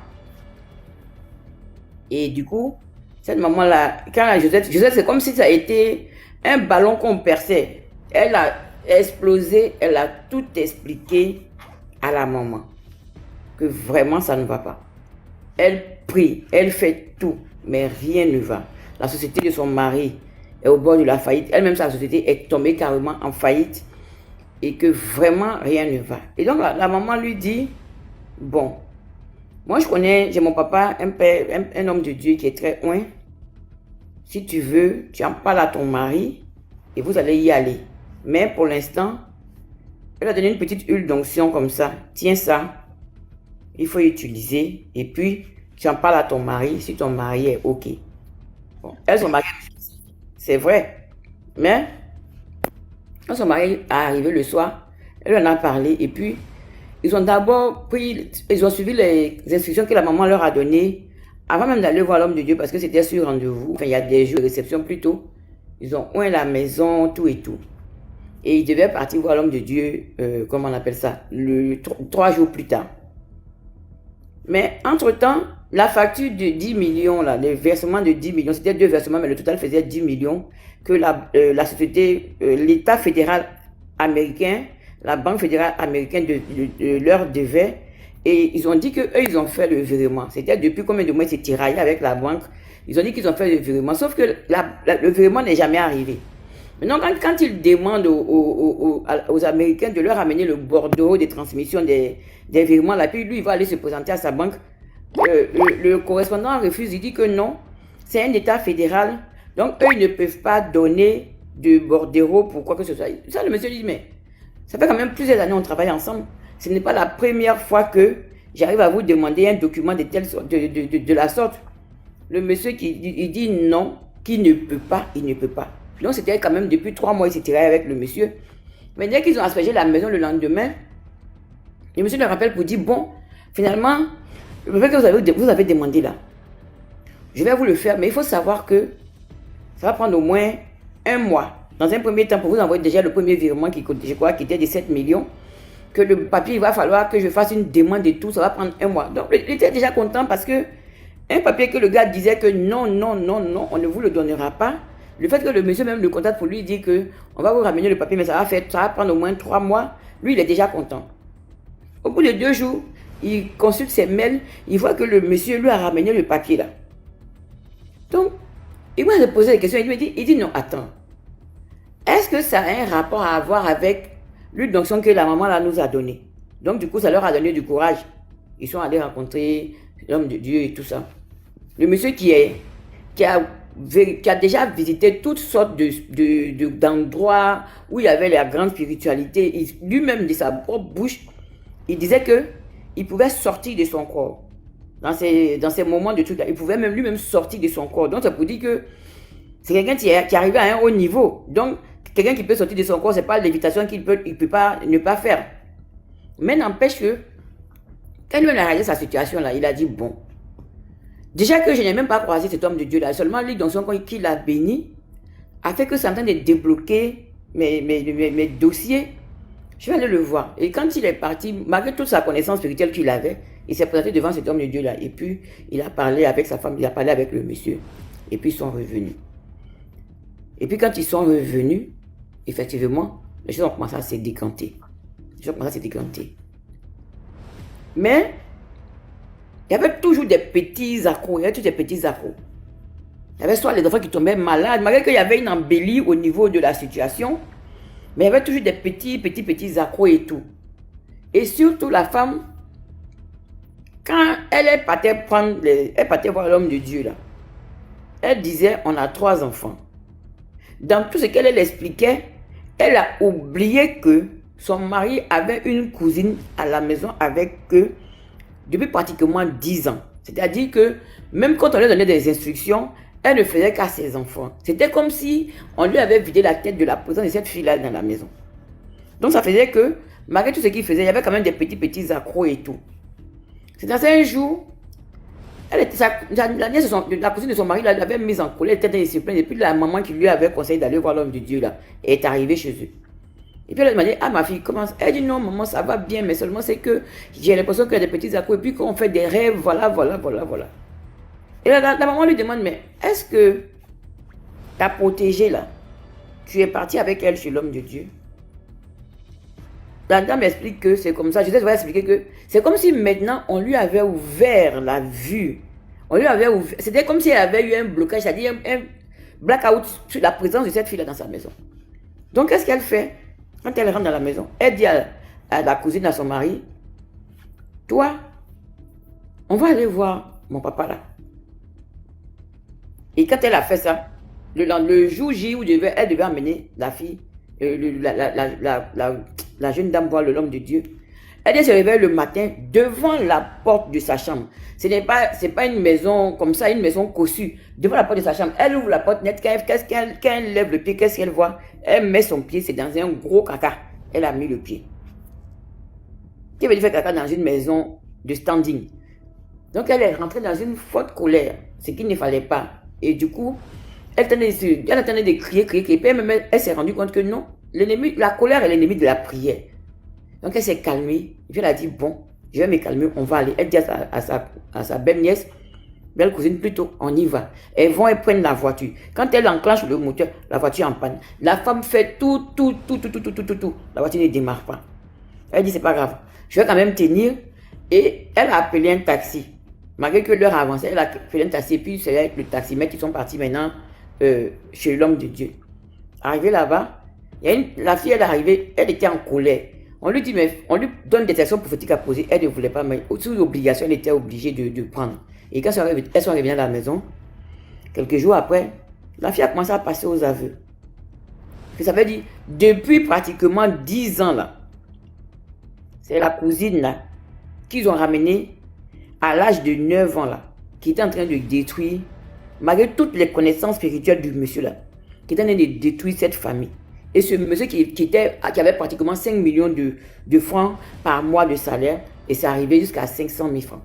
Et du coup, cette maman-là, quand la Josette, c'est comme si ça a été un ballon qu'on perçait. Elle a explosé, elle a tout expliqué à la maman. Que vraiment ça ne va pas. Elle prie, elle fait tout, mais rien ne va. La société de son mari est au bord de la faillite. Elle-même, sa société est tombée carrément en faillite et que vraiment rien ne va. Et donc la maman lui dit: bon, moi j'ai mon papa, un homme de Dieu qui est très oint. Si tu veux, tu en parles à ton mari et vous allez y aller. Mais pour l'instant, elle a donné une petite huile d'onction comme ça. Tiens ça, il faut utiliser et puis tu en parles à ton mari si ton mari est OK. Bon, elle, son mari, c'est vrai. Mais quand son mari est arrivé le soir, elle en a parlé et puis ils ont d'abord ils ont suivi les instructions que la maman leur a données avant même d'aller voir l'homme de Dieu parce que c'était sur rendez-vous. Enfin, il y a des jours de réception plutôt. Ils ont oint la maison, tout et tout. Et ils devaient partir voir l'homme de Dieu, comment on appelle ça, 3 jours plus tard. Mais entre-temps, la facture de 10 millions, là, le versement de 10 millions, c'était 2 versements, mais le total faisait 10 millions que la société, l'État fédéral américain, la Banque fédérale américaine leur devait. Et ils ont dit qu'eux, ils ont fait le virement. C'était depuis combien de mois ils s'étaient tiraillés avec la banque. Ils ont dit qu'ils ont fait le virement. Sauf que le virement n'est jamais arrivé. Maintenant, quand ils demandent aux Américains de leur amener le bordereau de transmission des virements, là, puis lui, il va aller se présenter à sa banque. Le correspondant refuse. Il dit que non, c'est un État fédéral. Donc, eux, ils ne peuvent pas donner de bordereau pour quoi que ce soit. Ça, le monsieur dit, mais ça fait quand même plusieurs années qu'on travaille ensemble. Ce n'est pas la première fois que j'arrive à vous demander un document de la sorte. Le monsieur il dit non, qu'il ne peut pas, il ne peut pas. Donc c'était quand même depuis 3 mois, il s'est tiré avec le monsieur. Mais dès qu'ils ont aspergé la maison le lendemain, le monsieur le rappelle pour dire, bon, finalement, le fait que vous avez demandé là, je vais vous le faire, mais il faut savoir que ça va prendre au moins 1 mois. Dans un premier temps, pour vous envoyer déjà le premier virement qui, je crois, qui était de 7 millions, que le papier, il va falloir que je fasse une demande et tout, ça va prendre 1 mois. Donc, il était déjà content parce que un papier que le gars disait que non, on ne vous le donnera pas. le fait que le monsieur même le contacte pour lui dire que on va vous ramener le papier, mais ça va prendre au moins 3 mois, lui, il est déjà content. Au bout de 2 jours, il consulte ses mails, il voit que le monsieur lui a ramené le papier là. Donc, il m'a posé des questions, il dit non, attends. Est-ce que ça a un rapport à avoir avec l'huile d'onction que la maman là nous a donné? Donc du coup, ça leur a donné du courage. Ils sont allés rencontrer l'homme de Dieu et tout ça. Le monsieur qui a déjà visité toutes sortes d'endroits où il y avait la grande spiritualité, lui-même de sa propre bouche, il disait que il pouvait sortir de son corps. Dans ces moments de trucs là, il pouvait même lui-même sortir de son corps. Donc ça pour dire que c'est quelqu'un qui est arrivé à un haut niveau. Donc quelqu'un qui peut sortir de son corps, c'est pas l'évitation qu'il peut pas ne pas faire. Mais n'empêche que quand il a réalisé sa situation là, il a dit bon, déjà que je n'ai même pas croisé cet homme de Dieu là, seulement lui dans son coin qui l'a béni, a fait que ça me de débloquer mes dossiers. Je vais aller le voir. Et quand il est parti, malgré toute sa connaissance spirituelle qu'il avait, il s'est présenté devant cet homme de Dieu là. Et puis, il a parlé avec sa femme, il a parlé avec le monsieur. Et puis, ils sont revenus. Et puis, quand ils sont revenus, effectivement, les choses ont commencé à se décanter. Mais, il y avait toujours des petits accros. Il y avait soit les enfants qui tombaient malades, malgré qu'il y avait une embellie au niveau de la situation. Mais il y avait toujours des petits accros et tout. Et surtout la femme, quand elle partait voir l'homme de Dieu là, elle disait on a 3 enfants. Dans tout ce qu'elle expliquait, elle a oublié que son mari avait une cousine à la maison avec eux depuis pratiquement 10 ans. C'est-à-dire que même quand on lui donnait des instructions, elle ne faisait qu'à ses enfants. C'était comme si on lui avait vidé la tête de la présence de cette fille-là dans la maison. Donc ça faisait que, malgré tout ce qu'il faisait, il y avait quand même des petits accros et tout. C'est dans un jour, la cousine de son mari l'avait mise en colère, elle était dans les disciplines, et puis la maman qui lui avait conseillé d'aller voir l'homme de Dieu là, est arrivée chez eux. Et puis elle m'a dit, ah ma fille, comment ça? Elle dit non maman, ça va bien, mais seulement c'est que j'ai l'impression qu'il y a des petits accros, et puis qu'on fait des rêves, voilà. Et la maman lui demande, mais est-ce que ta protégée là, tu es parti avec elle chez l'homme de Dieu? La dame explique que c'est comme ça. Je vais expliquer que c'est comme si maintenant on lui avait ouvert la vue. C'était comme si elle avait eu un blocage, c'est-à-dire un blackout sur la présence de cette fille là dans sa maison. Donc qu'est-ce qu'elle fait? Quand elle rentre dans la maison, elle dit à la cousine, à son mari, toi, on va aller voir mon papa là. Et quand elle a fait ça, le jour J où elle devait amener la fille, la jeune dame voir l'homme de Dieu, elle se réveille le matin devant la porte de sa chambre. C'est pas une maison comme ça, une maison cossue. Devant la porte de sa chambre, elle ouvre la porte net. Quand elle lève le pied, qu'est-ce qu'elle voit? Elle met son pied, c'est dans un gros caca. Elle a mis le pied. Qui veut dire faire caca dans une maison de standing? Donc elle est rentrée dans une forte colère, ce qu'il ne fallait pas. Et du coup, elle attendait de crier. Puis elle s'est rendue compte que non, la colère est l'ennemi de la prière. Donc elle s'est calmée. Et puis elle a dit, bon, je vais me calmer, on va aller. Elle dit à sa belle-nièce, belle cousine plutôt, on y va. Elles prennent la voiture. Quand elle enclenche le moteur, la voiture en panne. La femme fait tout. La voiture ne démarre pas. Elle dit, c'est pas grave, je vais quand même tenir. Et elle a appelé un taxi. Malgré que l'heure avancée, elle a appelé un taxi. Puis c'est avec le taximètre qui sont partis maintenant chez l'homme de Dieu. Arrivée là-bas, la fille, elle est arrivée, elle était en colère. On lui dit, mais on lui donne des actions prophétiques à poser. Elle ne voulait pas, mais sous l'obligation, elle était obligée de prendre. Et quand elles sont revenues à la maison, quelques jours après, la fille a commencé à passer aux aveux. Ça veut dire, depuis pratiquement 10 ans là, c'est la cousine là, qu'ils ont ramenée à l'âge de 9 ans là, qui était en train de détruire, malgré toutes les connaissances spirituelles du monsieur là, qui était en train de détruire cette famille. Et ce monsieur qui avait pratiquement 5 millions de francs par mois de salaire, et c'est arrivé jusqu'à 500 000 francs.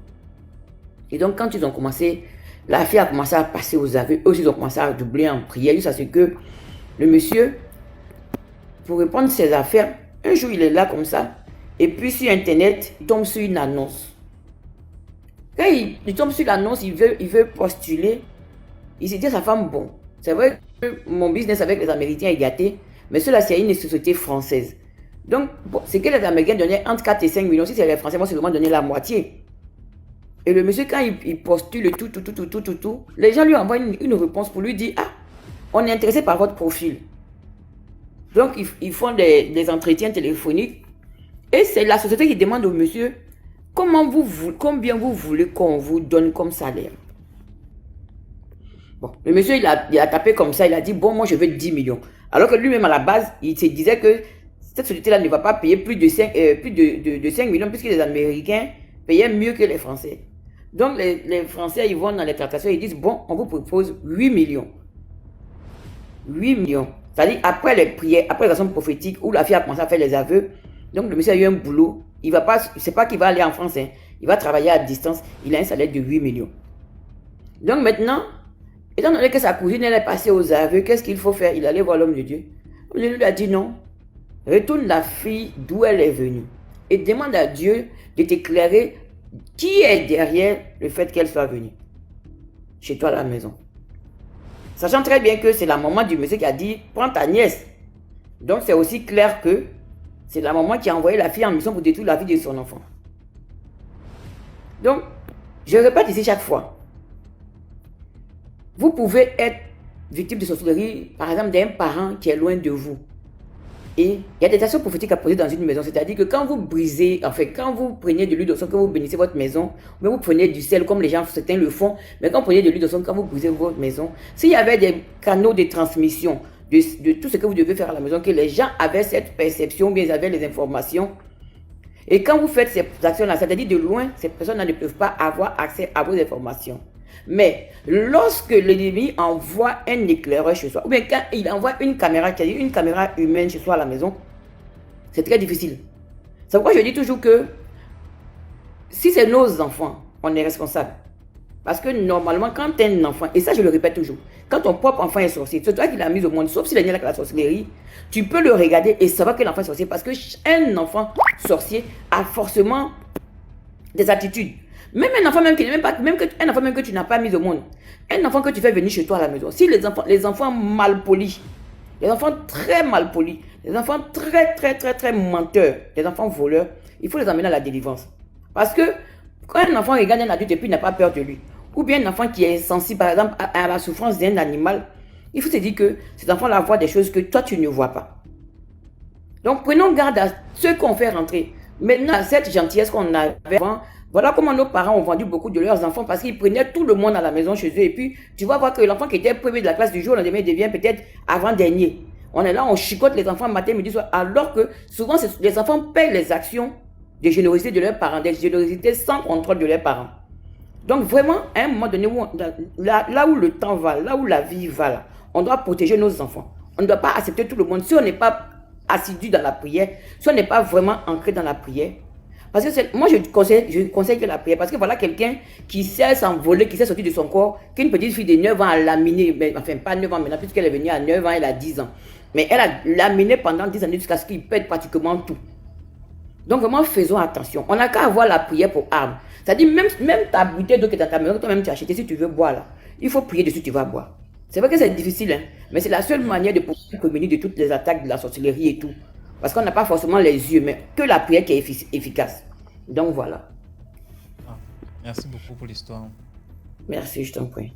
Et donc, quand ils ont commencé, la fille a commencé à passer aux aveux, eux aussi ils ont commencé à doubler en prière, jusqu'à ce que le monsieur, pour répondre ses affaires, un jour il est là comme ça, et puis sur Internet, il tombe sur une annonce. Quand il tombe sur l'annonce, il veut postuler, il se dit à sa femme, bon, c'est vrai, Mon business avec les Américains est gâté, mais cela c'est une société française. Donc, bon, c'est que les Américains donnaient entre 4 et 5 millions. Si c'est les Français, moi, c'est vraiment donner la moitié. Et le monsieur, quand il postule tout, les gens lui envoient une réponse pour lui dire, ah, on est intéressé par votre profil. Donc, ils font des entretiens téléphoniques. Et c'est la société qui demande au monsieur, combien vous voulez qu'on vous donne comme salaire? Bon, le monsieur, il a tapé comme ça, il a dit, bon, moi, je veux 10 millions. Alors que lui-même, à la base, il se disait que cette société-là ne va pas payer plus de 5 millions, puisque les Américains payaient mieux que les Français. Donc, les Français, ils vont dans les tractations, ils disent, bon, on vous propose 8 millions. 8 millions. C'est-à-dire, après les prières, après les actions prophétiques, où la fille a commencé à faire les aveux, donc le monsieur a eu un boulot, il va pas, c'est pas qu'il va aller en France, hein, il va travailler à distance, il a un salaire de 8 millions. Donc maintenant, étant donné que sa cousine, elle est passée aux aveux, qu'est-ce qu'il faut faire? Il allait voir l'homme de Dieu. L'homme de Dieu lui a dit non, retourne la fille d'où elle est venue et demande à Dieu de t'éclairer qui est derrière le fait qu'elle soit venue chez toi à la maison. Sachant très bien que c'est la maman du monsieur qui a dit, prends ta nièce. Donc c'est aussi clair que c'est la maman qui a envoyé la fille en mission pour détruire la vie de son enfant. Donc, je répète ici chaque fois, vous pouvez être victime de sorcellerie, par exemple, d'un parent qui est loin de vous. Et il y a des actions prophétiques à poser dans une maison. C'est-à-dire que quand vous brisez, enfin, quand vous prenez de l'huile de son, quand vous bénissez votre maison, ou vous prenez du sel, comme les gens, certains le font, mais quand vous prenez de l'huile de son, quand vous brisez votre maison, s'il y avait des canaux de transmission de tout ce que vous devez faire à la maison, que les gens avaient cette perception, bien ils avaient les informations, et quand vous faites ces actions-là, c'est-à-dire de loin, ces personnes-là ne peuvent pas avoir accès à vos informations. Mais lorsque l'ennemi envoie un éclaireur chez soi, ou bien quand il envoie une caméra, c'est-à-dire une caméra humaine chez soi à la maison, c'est très difficile. C'est pourquoi je dis toujours que si c'est nos enfants, on est responsable. Parce que normalement, quand un enfant, et ça je le répète toujours, quand ton propre enfant est sorcier, c'est toi qui l'as mis au monde, sauf s'il est né avec la sorcellerie, tu peux le regarder et savoir que l'enfant est sorcier, parce qu'un enfant sorcier a forcément des attitudes. Même un enfant même qui n'est même pas, un enfant même que tu n'as pas mis au monde, un enfant que tu fais venir chez toi à la maison, si les enfants mal polis, les enfants très mal polis, les enfants très menteurs, les enfants voleurs, il faut les emmener à la délivrance. Parce que quand un enfant regarde un adulte et puis il n'a pas peur de lui, ou bien un enfant qui est sensible par exemple à la souffrance d'un animal, il faut se dire que ces enfants-là voient des choses que toi tu ne vois pas. Donc prenons garde à ceux qu'on fait rentrer. Maintenant, cette gentillesse qu'on avait avant, voilà comment nos parents ont vendu beaucoup de leurs enfants parce qu'ils prenaient tout le monde à la maison chez eux. Et puis, tu vas voir que l'enfant qui était premier de la classe du jour, le lendemain, devient peut-être avant-dernier. On est là, on chicote les enfants matin, midi, soir. Alors que souvent, les enfants payent les actions de générosité de leurs parents, des générosités sans contrôle de leurs parents. Donc vraiment, à un moment donné, là où le temps va, là où la vie va, là, on doit protéger nos enfants. On ne doit pas accepter tout le monde. Si on n'est pas assidu dans la prière, si on n'est pas vraiment ancré dans la prière, parce que moi je conseille que la prière, parce que voilà quelqu'un qui sait s'envoler, qui sait sortir de son corps, qu'une petite fille de 9 ans a laminé, enfin pas 9 ans maintenant, puisqu'elle est venue à 9 ans, elle a 10 ans. Mais elle a laminé pendant 10 années jusqu'à ce qu'il pète pratiquement tout. Donc vraiment faisons attention. On n'a qu'à avoir la prière pour arme. C'est-à-dire même ta bouteille d'eau qui est dans ta maison, toi-même tu as acheté, si tu veux boire là, il faut prier dessus, tu vas boire. C'est vrai que c'est difficile, hein, mais c'est la seule manière de pouvoir communiquer de toutes les attaques de la sorcellerie et tout. Parce qu'on n'a pas forcément les yeux, mais que la prière qui est efficace. Donc voilà. Ah, merci beaucoup pour l'histoire. Merci, je t'en prie.